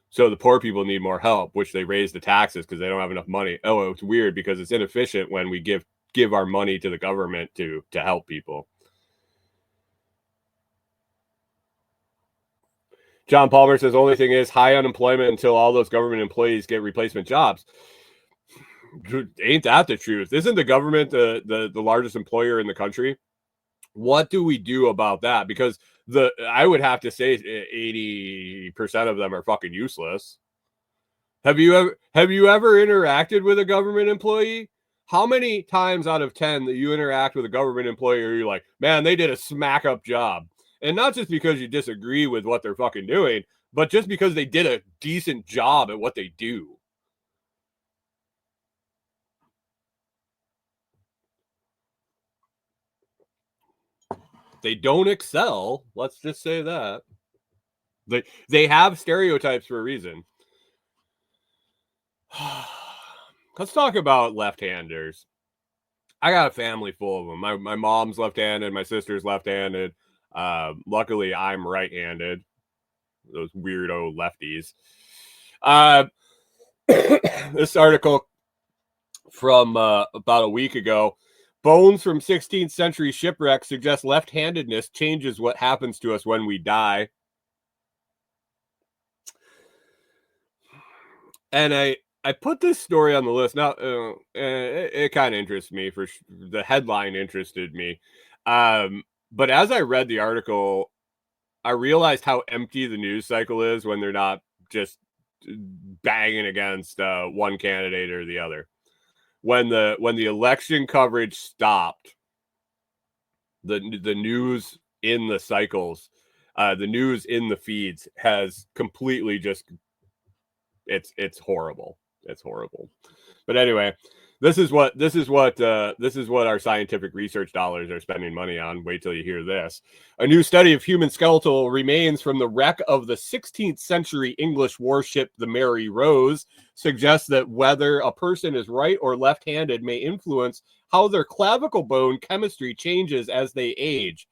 So the poor people need more help, which they raise the taxes because they don't have enough money. Oh, it's weird because it's inefficient when we give our money to the government to help people. John Palmer says only thing is high unemployment until all those government employees get replacement jobs. Ain't that the truth? Isn't the government the largest employer in the country? What do we do about that? Because I would have to say 80% of them are fucking useless. Have you ever interacted with a government employee? How many times out of 10 that you interact with a government employee are you like, man, they did a smack up job? And not just because you disagree with what they're fucking doing, but just because they did a decent job at what they do. They don't excel. Let's just say that. They have stereotypes for a reason. Let's talk about left-handers. I got a family full of them. My mom's left-handed. My sister's left-handed. Luckily, I'm right-handed. Those weirdo lefties. This article from about a week ago. Bones from 16th century shipwrecks suggest left-handedness changes what happens to us when we die. And I put this story on the list. Now, it kind of interests me. The headline interested me. But as I read the article, I realized how empty the news cycle is when they're not just banging against one candidate or the other. When the election coverage stopped, the news in the cycles, the news in the feeds has completely just it's horrible. It's horrible. But anyway, this is what our scientific research dollars are spending money on. Wait till you hear this. A new study of human skeletal remains from the wreck of the 16th century English warship, the Mary Rose, suggests that whether a person is right or left-handed may influence how their clavicle bone chemistry changes as they age.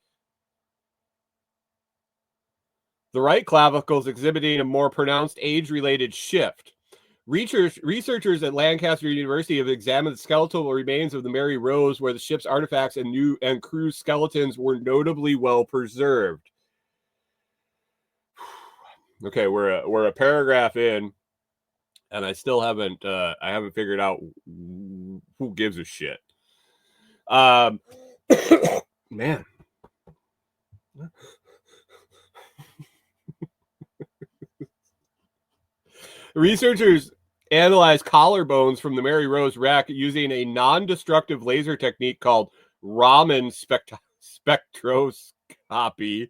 The right clavicle is exhibiting a more pronounced age-related shift. Researchers at Lancaster University have examined the skeletal remains of the Mary Rose, where the ship's artifacts and crew skeletons were notably well preserved. Okay, we're a paragraph in, and I still haven't figured out who gives a shit. Man. Researchers analyzed collarbones from the Mary Rose wreck using a non-destructive laser technique called Raman spectroscopy,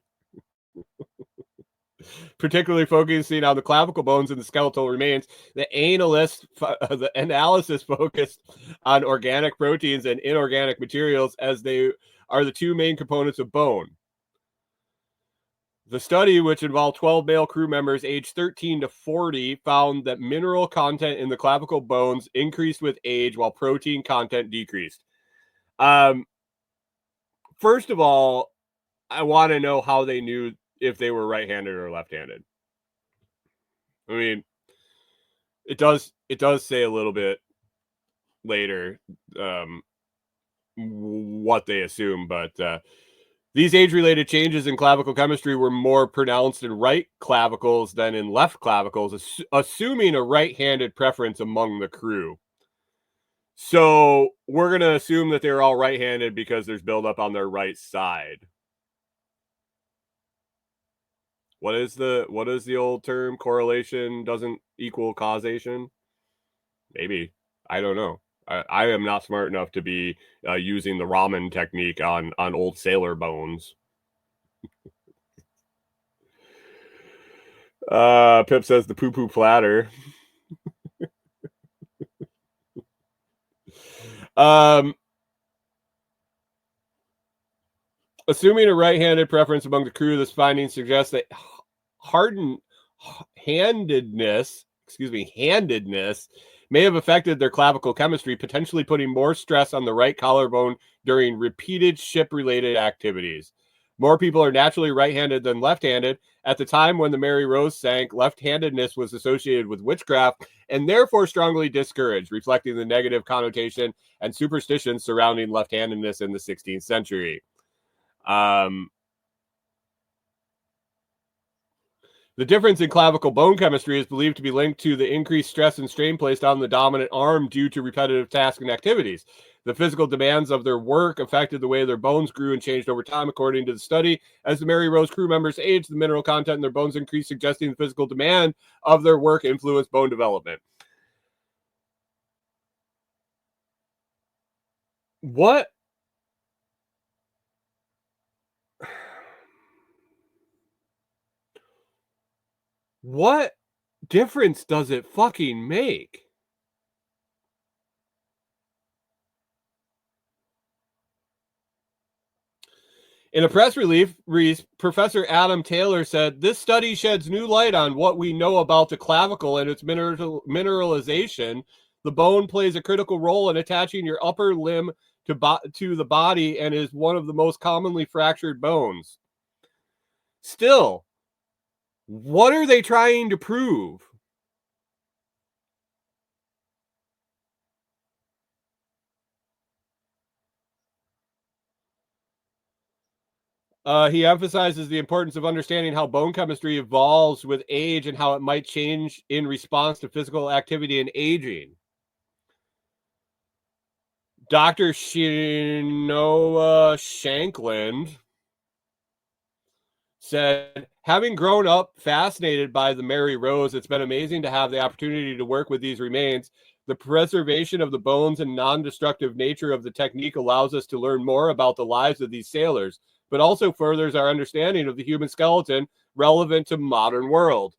particularly focusing on the clavicle bones and the skeletal remains. The analysis focused on organic proteins and inorganic materials, as they are the two main components of bone. The study, which involved 12 male crew members aged 13 to 40, found that mineral content in the clavicle bones increased with age while protein content decreased. First of all, I want to know how they knew if they were right-handed or left-handed. I mean, it does say a little bit later what they assume, but these age-related changes in clavicle chemistry were more pronounced in right clavicles than in left clavicles, assuming a right-handed preference among the crew. So we're going to assume that they're all right-handed because there's buildup on their right side. What is the old term? Correlation doesn't equal causation? Maybe. I don't know. I am not smart enough to be using the ramen technique on old sailor bones. Pip says the poo-poo platter. Assuming a right-handed preference among the crew, this finding suggests that handedness may have affected their clavicle chemistry, potentially putting more stress on the right collarbone during repeated ship-related activities. More people are naturally right-handed than left-handed. At the time when the Mary Rose sank, left-handedness was associated with witchcraft and therefore strongly discouraged, reflecting the negative connotation and superstition surrounding left-handedness in the 16th century. The difference in clavicle bone chemistry is believed to be linked to the increased stress and strain placed on the dominant arm due to repetitive tasks and activities. The physical demands of their work affected the way their bones grew and changed over time, according to the study. As the Mary Rose crew members aged, the mineral content in their bones increased, suggesting the physical demand of their work influenced bone development. What difference does it fucking make? In a press release, Professor Adam Taylor said, "This study sheds new light on what we know about the clavicle and its mineralization. The bone plays a critical role in attaching your upper limb to the body and is one of the most commonly fractured bones." Still, what are they trying to prove? He emphasizes the importance of understanding how bone chemistry evolves with age and how it might change in response to physical activity and aging. Dr. Shinoa Shankland said, "Having grown up fascinated by the Mary Rose, it's been amazing to have the opportunity to work with these remains. The preservation of the bones and non-destructive nature of the technique allows us to learn more about the lives of these sailors, but also furthers our understanding of the human skeleton relevant to modern world."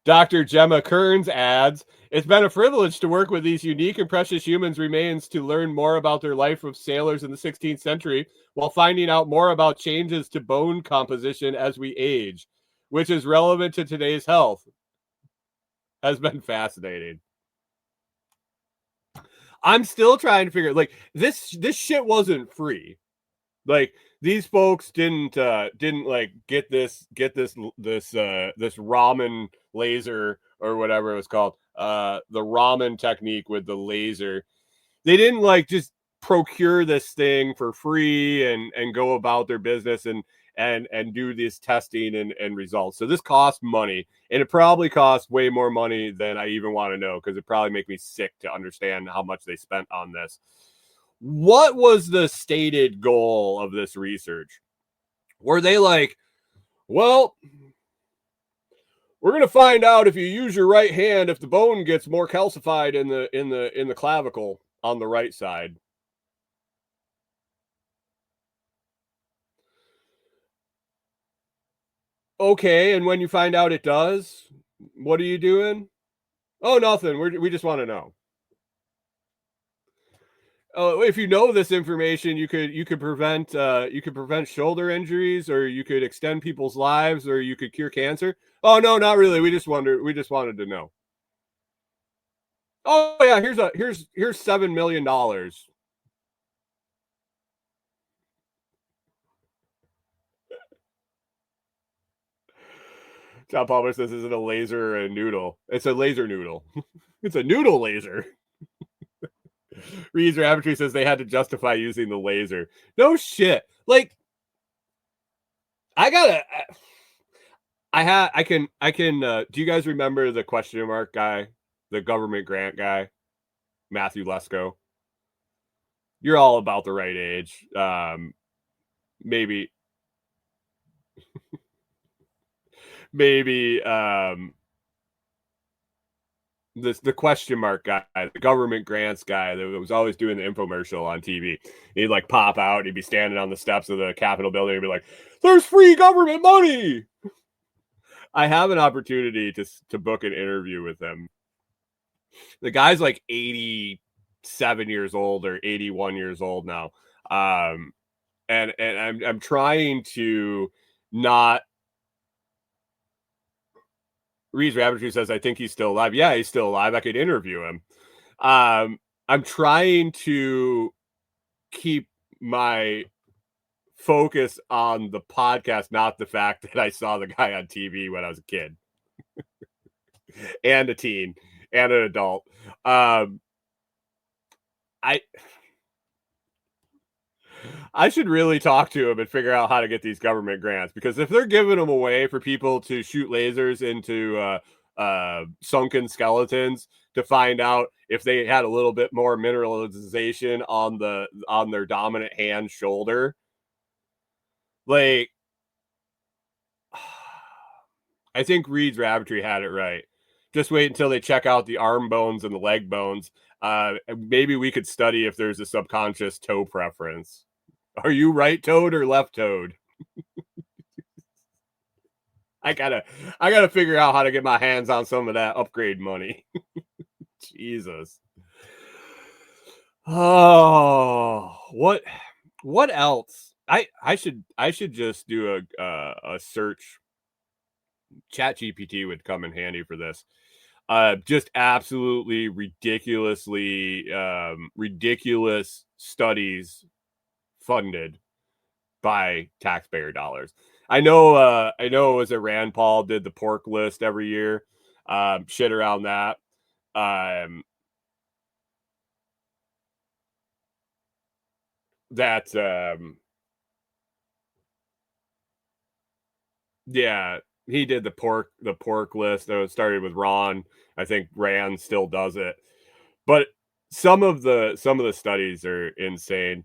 Dr. Gemma Kearns adds, "It's been a privilege to work with these unique and precious humans' remains to learn more about their life of sailors in the 16th century while finding out more about changes to bone composition as we age, which is relevant to today's health. Has been fascinating." I'm still trying to figure, like, this shit wasn't free. Like, these folks didn't like get this ramen laser or whatever it was called, the ramen technique with the laser. they didn't like just procure this thing for free and go about their business and do this testing and results. So this costs money, and it probably costs way more money than I even want to know, because it probably make me sick to understand how much they spent on this. What was the stated goal of this research? Were they like, well, we're going to find out if you use your right hand if the bone gets more calcified in the clavicle on the right side? Okay, and when you find out it does, what are you doing? Oh, nothing. We just want to know. Oh, if you know this information, you could prevent shoulder injuries, or you could extend people's lives, or you could cure cancer. Oh no, not really. We just wanted to know. Oh yeah, here's $7 million. Top Palmer says, "Isn't a laser a noodle? It's a laser noodle. It's a noodle laser." Reed's Rabbitry says they had to justify using the laser. No shit. Like, I gotta. I can. Do you guys remember the question mark guy, the government grant guy, Matthew Lesko? You're all about the right age. Maybe, maybe the question mark guy, the government grants guy that was always doing the infomercial on TV. He'd like pop out. He'd be standing on the steps of the Capitol building. He'd be like, "There's free government money." I have an opportunity to book an interview with him. The guy's like 87 years old or 81 years old now. And I'm trying to not. Reed's Rabbitry says, I think he's still alive. Yeah, he's still alive. I could interview him. I'm trying to keep my focus on the podcast, not the fact that I saw the guy on TV when I was a kid and a teen and an adult. I should really talk to him and figure out how to get these government grants, because if they're giving them away for people to shoot lasers into sunken skeletons to find out if they had a little bit more mineralization on their dominant hand shoulder, like, I think Reed's Rabbitry had it right. Just wait until they check out the arm bones and the leg bones. Maybe we could study if there's a subconscious toe preference. Are you right-toed or left-toed? I gotta figure out how to get my hands on some of that upgrade money. Jesus. Oh, what else? I should just do a search. Chat GPT would come in handy for this. Just absolutely ridiculous studies funded by taxpayer dollars. I know it was a Rand Paul did the pork list every year. Shit around that. Yeah, he did the pork list. It started with Ron. I think Rand still does it. But some of the studies are insane.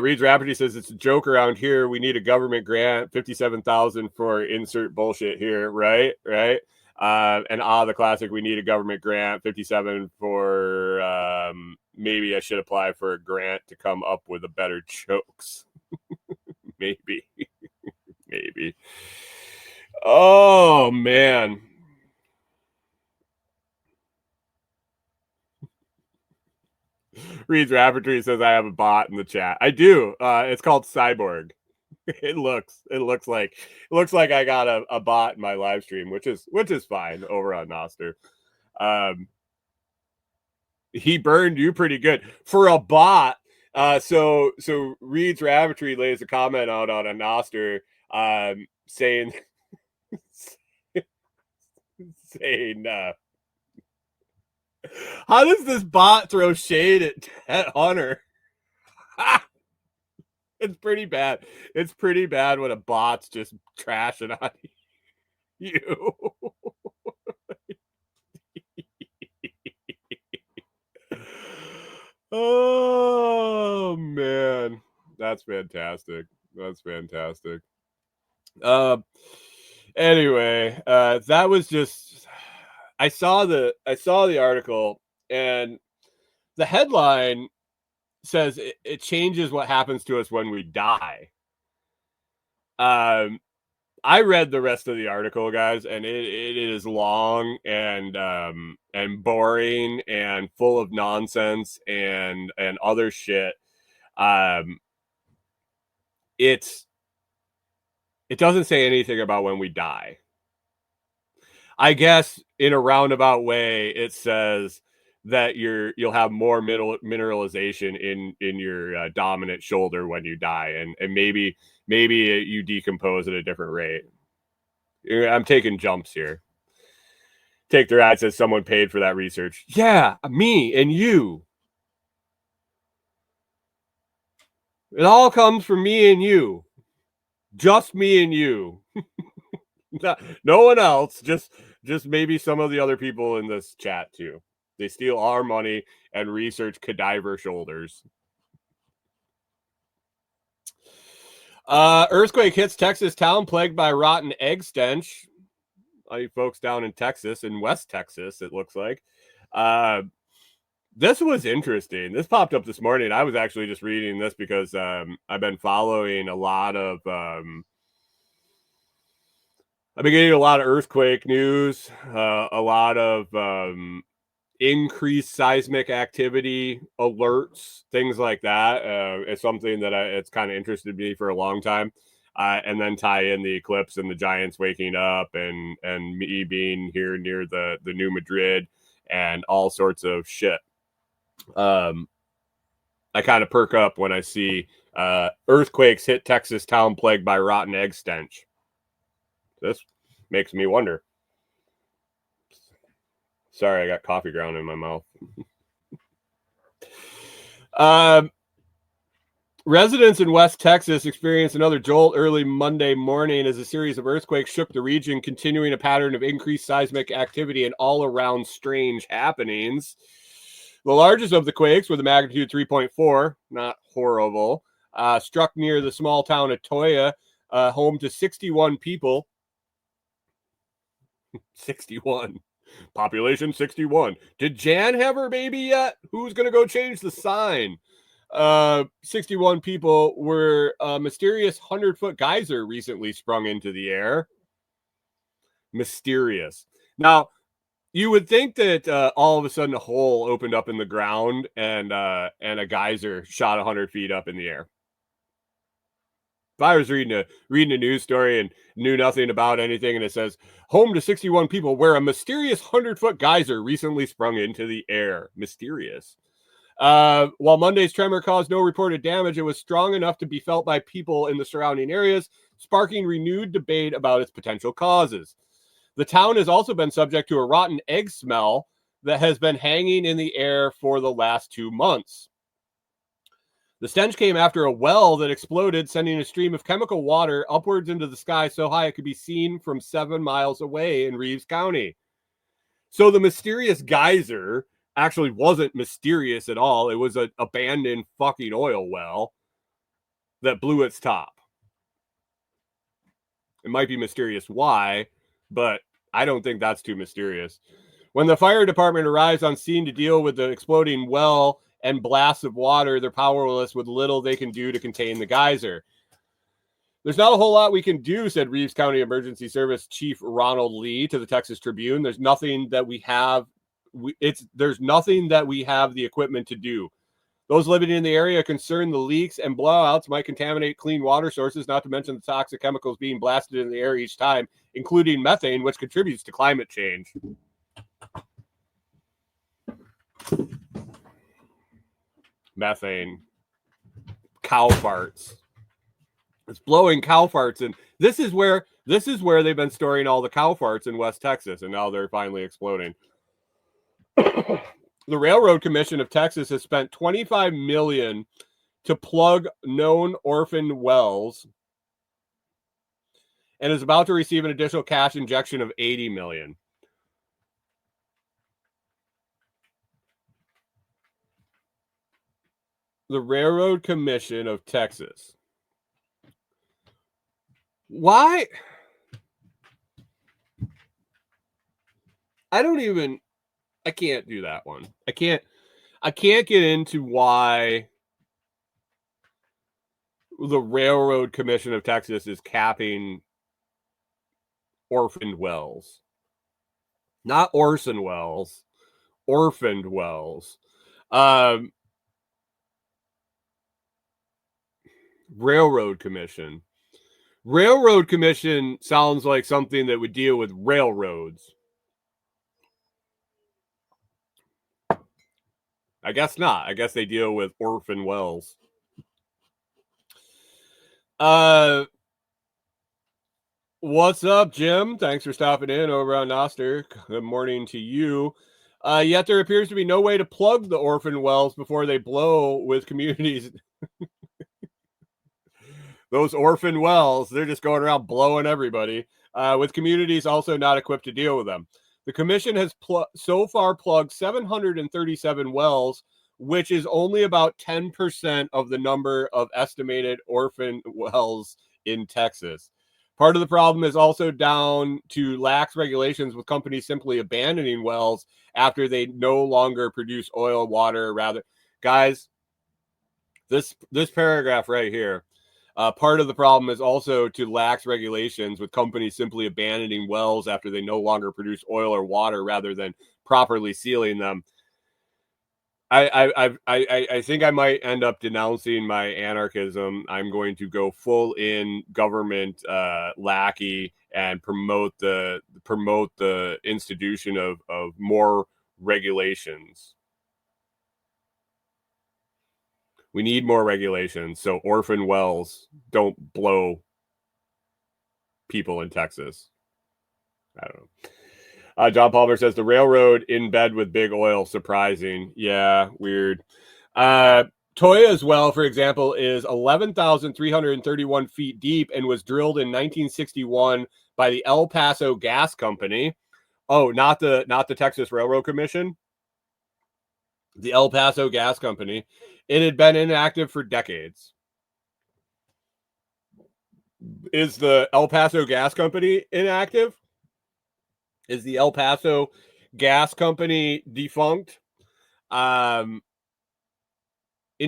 Reed's Rafferty says it's a joke around here. We need a government grant, 57,000 for insert bullshit here, right? Right. And the classic, we need a government grant, 57 for maybe I should apply for a grant to come up with a better jokes. Maybe. Maybe. Oh man. Reed's Rafferty says I have a bot in the chat. I do. It's called Cyborg. It looks like I got a bot in my live stream, which is fine over on Noster. He burned you pretty good for a bot. So Reed's Rabbitry lays a comment out on a Noster, saying saying How does this bot throw shade at Hunter? It's pretty bad. It's pretty bad when a bot's just trashing on you. Oh man, that's fantastic. That's fantastic. Anyway, that was just. I saw the article, and the headline says it changes what happens to us when we die. I read the rest of the article, guys, and it is long and boring and full of nonsense and other shit. It doesn't say anything about when we die. I guess in a roundabout way, it says that you'll have more mineralization in your dominant shoulder when you die, and maybe you decompose at a different rate. I'm taking jumps here. Take the ride says someone paid for that research. Yeah, me and you. It all comes from me and you. Just me and you. No one else. Just maybe some of the other people in this chat too. They steal our money and research cadaver shoulders. Earthquake hits Texas town plagued by rotten egg stench. All you folks down in Texas, in West Texas, it looks like. This was interesting. This popped up this morning. I was actually just reading this because I've been following a lot of I've been getting a lot of earthquake news, a lot of increased seismic activity alerts, things like that. It's something that it's kind of interested me for a long time. And then tie in the eclipse and the Giants waking up and me being here near the New Madrid and all sorts of shit. I kind of perk up when I see earthquakes hit Texas town plagued by rotten egg stench. This makes me wonder. Sorry, I got coffee ground in my mouth. Residents in West Texas experienced another jolt early Monday morning as a series of earthquakes shook the region, continuing a pattern of increased seismic activity and all-around strange happenings. The largest of the quakes, with a magnitude 3.4, not horrible, struck near the small town of Toya, home to 61 people. 61. Population 61. Did Jan have her baby yet? Who's going to go change the sign? 61 people were a mysterious 100-foot geyser recently sprung into the air. Mysterious. Now, you would think that all of a sudden a hole opened up in the ground and a geyser shot 100 feet up in the air. If I was reading a news story and knew nothing about anything, and it says home to 61 people where a mysterious 100-foot geyser recently sprung into the air. Mysterious. While Monday's tremor caused no reported damage, it was strong enough to be felt by people in the surrounding areas, sparking renewed debate about its potential causes. The town has also been subject to a rotten egg smell that has been hanging in the air for the last 2 months. The stench came after a well that exploded, sending a stream of chemical water upwards into the sky so high it could be seen from 7 miles away in Reeves County. So the mysterious geyser actually wasn't mysterious at all. It was an abandoned fucking oil well that blew its top. It might be mysterious why, but I don't think that's too mysterious. When the fire department arrives on scene to deal with the exploding well and blasts of water, they're powerless with little they can do to contain the geyser. There's not a whole lot we can do, said Reeves County Emergency Service Chief Ronald Lee to the Texas Tribune. There's nothing that we have. There's nothing that we have the equipment to do. Those living in the area are concerned the leaks and blowouts might contaminate clean water sources, not to mention the toxic chemicals being blasted in the air each time, including methane, which contributes to climate change. Methane. Cow farts. It's blowing cow farts, and this is where they've been storing all the cow farts in West Texas, and now they're finally exploding. The Railroad Commission of Texas has spent $25 million to plug known orphan wells and is about to receive an additional cash injection of $80 million. The Railroad Commission of Texas. Why? I can't do that one. I can't get into why the Railroad Commission of Texas is capping orphaned wells. Not Orson Welles, orphaned wells. Railroad Commission. Railroad Commission sounds like something that would deal with railroads. I guess not. I guess they deal with orphan wells. What's up, Jim? Thanks for stopping in over on Noster. Good morning to you. Yet there appears to be no way to plug the orphan wells before they blow with communities. Those orphan wells, they're just going around blowing everybody, with communities also not equipped to deal with them. The commission has so far plugged 737 wells, which is only about 10% of the number of estimated orphan wells in Texas. Part of the problem is also down to lax regulations, with companies simply abandoning wells after they no longer produce oil, water, rather. Guys, this paragraph right here, part of the problem is also to lax regulations, with companies simply abandoning wells after they no longer produce oil or water rather than properly sealing them. I think I might end up denouncing my anarchism. I'm going to go full in government lackey and promote the institution of more regulations. We need more regulations so orphan wells don't blow people in Texas. I don't know. John Palmer says the railroad in bed with big oil. Surprising. Yeah, weird. Toya's well, for example, is 11,331 feet deep and was drilled in 1961 by the El Paso Gas Company. Oh, not the Texas Railroad Commission. The El Paso Gas Company. It had been inactive for decades. Is the El Paso Gas Company inactive? Is the El Paso Gas Company defunct? In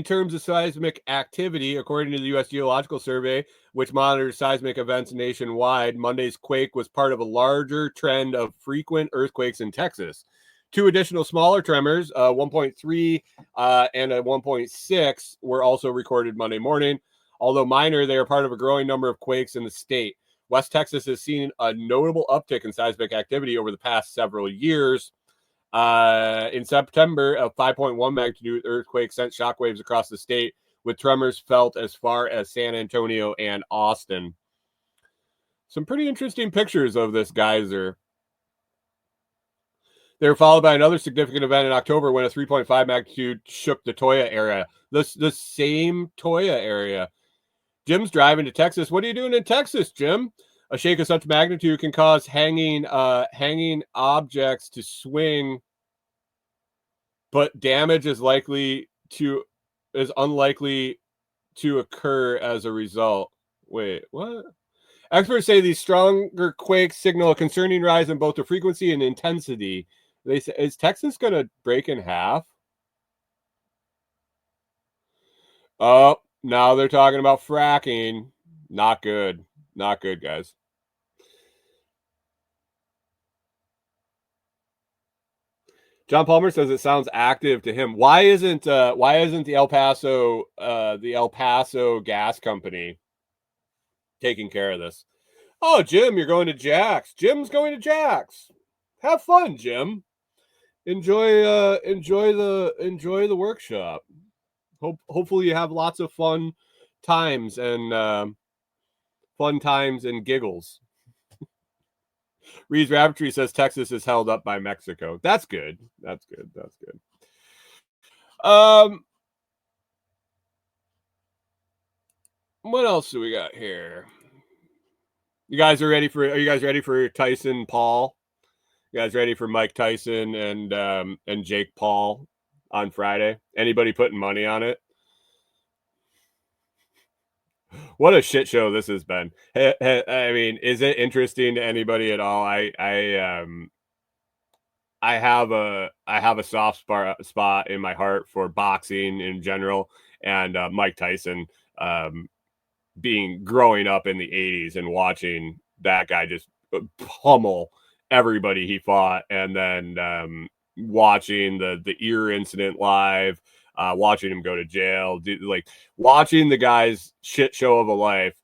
terms of seismic activity, according to the U.S. Geological Survey, which monitors seismic events nationwide, Monday's quake was part of a larger trend of frequent earthquakes in Texas. 2 additional smaller tremors, 1.3 and a 1.6, were also recorded Monday morning. Although minor, they are part of a growing number of quakes in the state. West Texas has seen a notable uptick in seismic activity over the past several years. In September, a 5.1 magnitude earthquake sent shockwaves across the state, with tremors felt as far as San Antonio and Austin. Some pretty interesting pictures of this geyser. They were followed by another significant event in October when a 3.5 magnitude shook the Toya area. The same Toya area. Jim's driving to Texas. What are you doing in Texas, Jim? A shake of such magnitude can cause hanging objects to swing, but damage is unlikely to occur as a result. Wait, what? Experts say these stronger quakes signal a concerning rise in both the frequency and intensity. They say, is Texas going to break in half? Oh, now they're talking about fracking. Not good. Not good, guys. John Palmer says it sounds active to him. Why isn't the El Paso Gas Company taking care of this? Oh, Jim, you're going to Jack's. Jim's going to Jack's. Have fun, Jim. Enjoy the workshop. Hopefully you have lots of fun times and giggles. Reed's Rabbitry says Texas is held up by Mexico. That's good. That's good. What else do we got here? Are you guys ready for Tyson Paul? You guys ready for Mike Tyson and Jake Paul on Friday? Anybody putting money on it? What a shit show this has been. I mean, is it interesting to anybody at all? I have a soft spot in my heart for boxing in general, and Mike Tyson, growing up in the 80s and watching that guy just pummel everybody he fought, and then watching the ear incident live, watching him go to jail, like watching the guy's shit show of a life,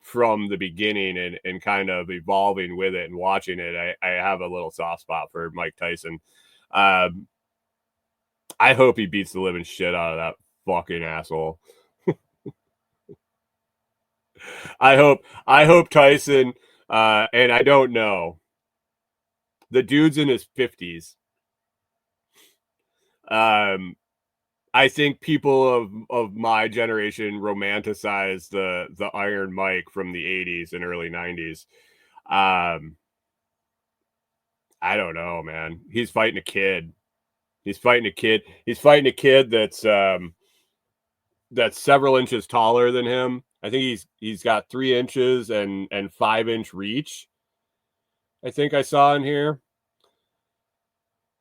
from the beginning and kind of evolving with it and watching it. I have a little soft spot for Mike Tyson. I hope he beats the living shit out of that fucking asshole. I hope Tyson, and I don't know, the dude's in his 50s. I think people of my generation romanticize the Iron Mike from the 80s and early 90s. I don't know, man. He's fighting a kid. He's fighting a kid that's several inches taller than him. I think he's got 3 inches and 5-inch reach. I think I saw in here.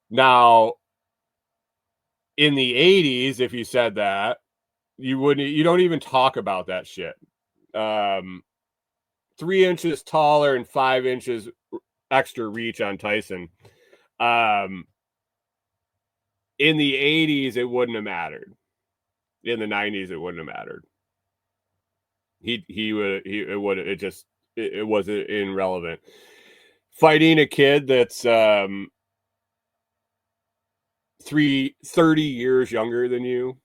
Now, in the 80s, if you said that, you don't even talk about that shit. 3 inches taller and 5 inches extra reach on Tyson. In the 80s, it wouldn't have mattered. In the 90s, it wouldn't have mattered. It wasn't irrelevant. Fighting a kid that's 30 years younger than you.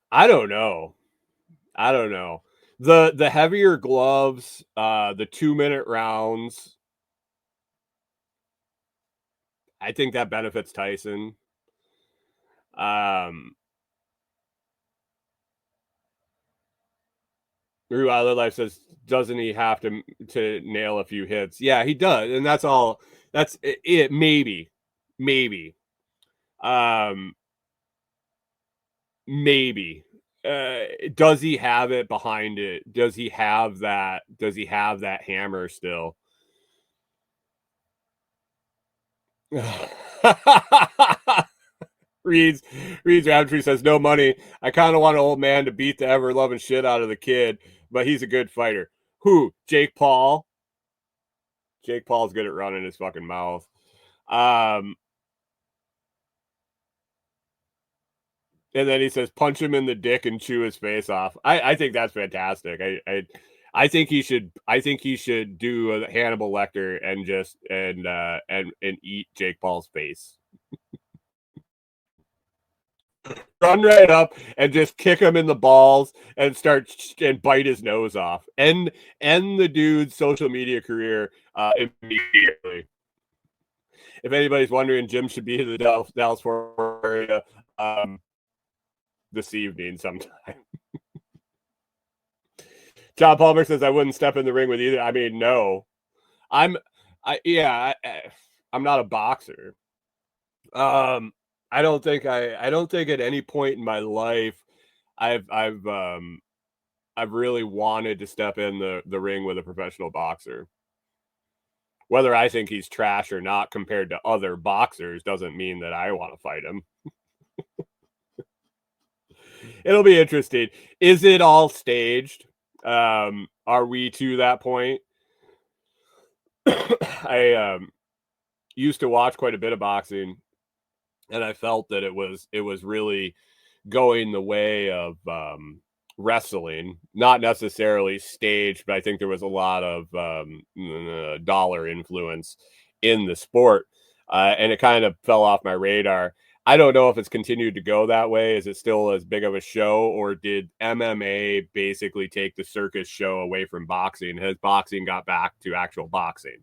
I don't know. The heavier gloves, the 2-minute rounds, I think that benefits Tyson. Rue Other Life says, doesn't he have to nail a few hits? Yeah, he does, and that's all. That's it. Maybe. Maybe. Does he have it behind it? Does he have that hammer still? Reads Roundtree says, no money. I kind of want an old man to beat the ever loving shit out of the kid, but he's a good fighter. Who? Jake Paul? Jake Paul's good at running his fucking mouth. And then he says, punch him in the dick and chew his face off. I think that's fantastic. I think he should do a Hannibal Lecter and just and eat Jake Paul's face. Run right up and just kick him in the balls and start and bite his nose off. End the dude's social media career immediately. If anybody's wondering, Jim should be in the Dallas-Fort area this evening sometime. John Palmer says, I wouldn't step in the ring with either. I mean, no. I'm not a boxer. I don't think at any point in my life I've really wanted to step in the ring with a professional boxer. Whether I think he's trash or not compared to other boxers doesn't mean that I want to fight him. It'll be interesting. Is it all staged? Are we to that point? I used to watch quite a bit of boxing, and I felt that it was really going the way of wrestling, not necessarily staged, but I think there was a lot of dollar influence in the sport, and it kind of fell off my radar. I don't know if it's continued to go that way. Is it still as big of a show, or did MMA basically take the circus show away from boxing? Has boxing got back to actual boxing?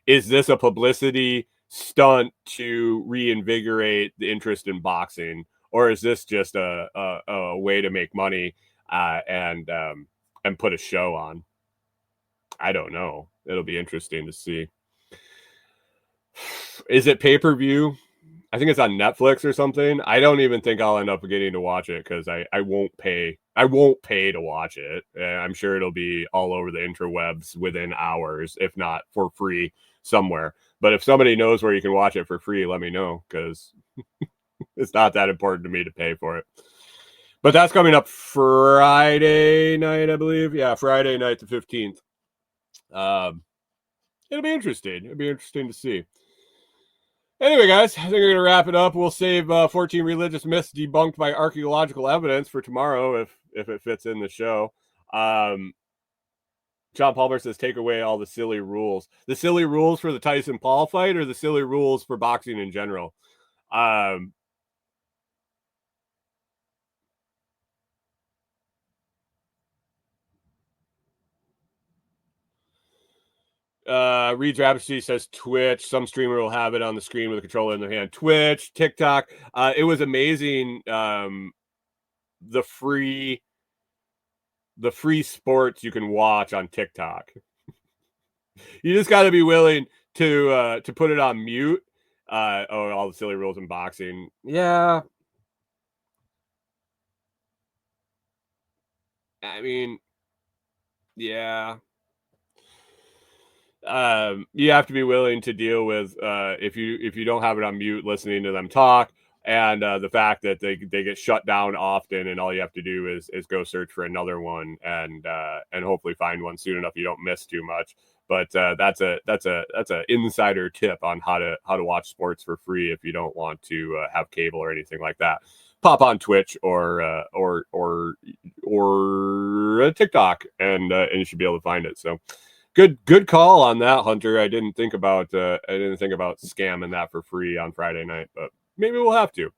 Is this a publicity stunt to reinvigorate the interest in boxing, or is this just a way to make money and put a show on? I don't know. It'll be interesting to see. Is it pay-per-view? I think it's on Netflix or something. I don't even think I'll end up getting to watch it because I won't pay. I won't pay to watch it. I'm sure it'll be all over the interwebs within hours, if not for free somewhere. But if somebody knows where you can watch it for free, let me know, because it's not that important to me to pay for it. But that's coming up Friday night, I believe. Yeah, Friday night the 15th. It'll be interesting. It'll be interesting to see. Anyway, guys, I think we're going to wrap it up. We'll save 14 religious myths debunked by archaeological evidence for tomorrow if it fits in the show. John Palmer says, take away all the silly rules. The silly rules for the Tyson Paul fight, or the silly rules for boxing in general? Reed Rapsy says Twitch. Some streamer will have it on the screen with a controller in their hand. Twitch, TikTok. It was amazing. The free sports you can watch on TikTok. You just got to be willing to put it on mute. All the silly rules in boxing. Yeah. I mean, yeah. You have to be willing to deal with if you don't have it on mute, listening to them talk, and the fact that they get shut down often, and all you have to do is go search for another one and hopefully find one soon enough you don't miss too much. But that's a insider tip on how to watch sports for free if you don't want to have cable or anything like that. Pop on Twitch or TikTok, and you should be able to find it. So. Good call on that, Hunter. I didn't think about scamming that for free on Friday night, but maybe we'll have to.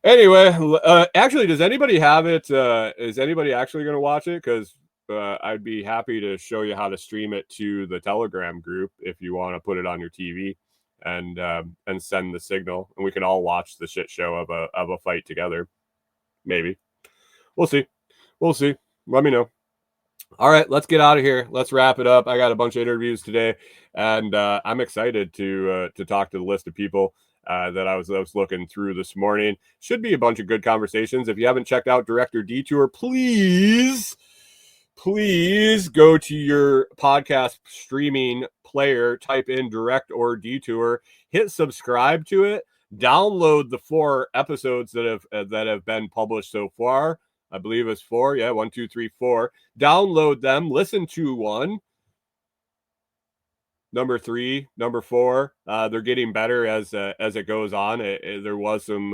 Anyway, actually, does anybody have it? Is anybody actually going to watch it? Because I'd be happy to show you how to stream it to the Telegram group if you want to put it on your TV and send the signal, and we can all watch the shit show of a fight together. Maybe. We'll see. Let me know. All right, let's get out of here. Let's wrap it up. I got a bunch of interviews today, and I'm excited to talk to the list of people that I was looking through this morning. Should be a bunch of good conversations. If you haven't checked out Director Detour, please go to your podcast streaming player, type in Direct or Detour, hit subscribe to it, download the 4 episodes that have been published so far. I believe it's 4. Yeah, 1, 2, 3, 4. Download them. Listen to one. Number 3, number 4. They're getting better as it goes on. There was some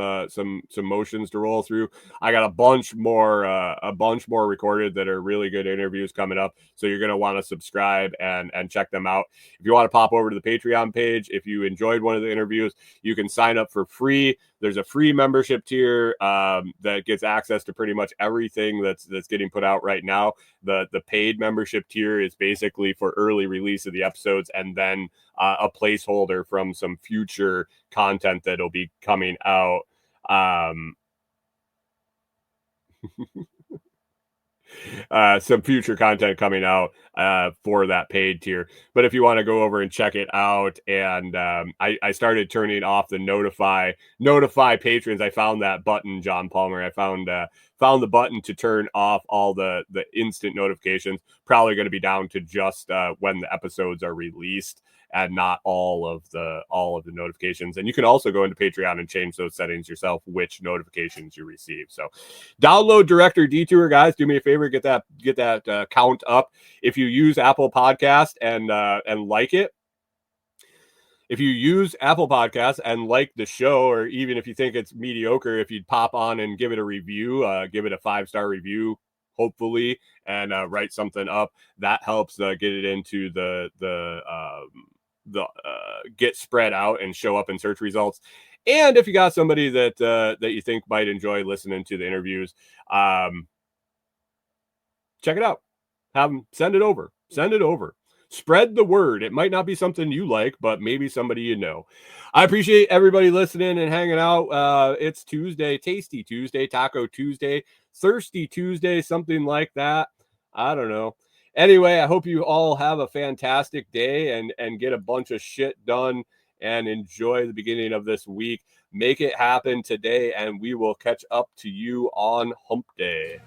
motions to roll through. I got a bunch more recorded that are really good interviews coming up. So you're gonna want to subscribe and check them out. If you want to pop over to the Patreon page, if you enjoyed one of the interviews, you can sign up for free. There's a free membership tier that gets access to pretty much everything that's getting put out right now. The paid membership tier is basically for early release of the episodes, and then a placeholder from some future content that'll be coming out. Some future content coming out for that paid tier. But if you want to go over and check it out, and I started turning off the notify patrons. I found that button, John Palmer. I found the button to turn off all the instant notifications. Probably going to be down to just when the episodes are released, and not all of the notifications. And you can also go into Patreon and change those settings yourself, which notifications you receive. So download Director Detour, guys. Do me a favor, get that count up. If you use Apple Podcast and like it, if you use Apple Podcasts and like the show, or even if you think it's mediocre, if you'd pop on and give it a review, give it a 5-star review, hopefully, and write something up, that helps get it into the get spread out and show up in search results. And if you got somebody that you think might enjoy listening to the interviews, check it out. Have them send it over. Spread the word. It might not be something you like, but maybe somebody you know. I appreciate everybody listening and hanging out. It's Tuesday, Tasty Tuesday, Taco Tuesday, Thirsty Tuesday, something like that. I don't know. Anyway, I hope you all have a fantastic day and get a bunch of shit done and enjoy the beginning of this week. Make it happen today, and we will catch up to you on Hump Day.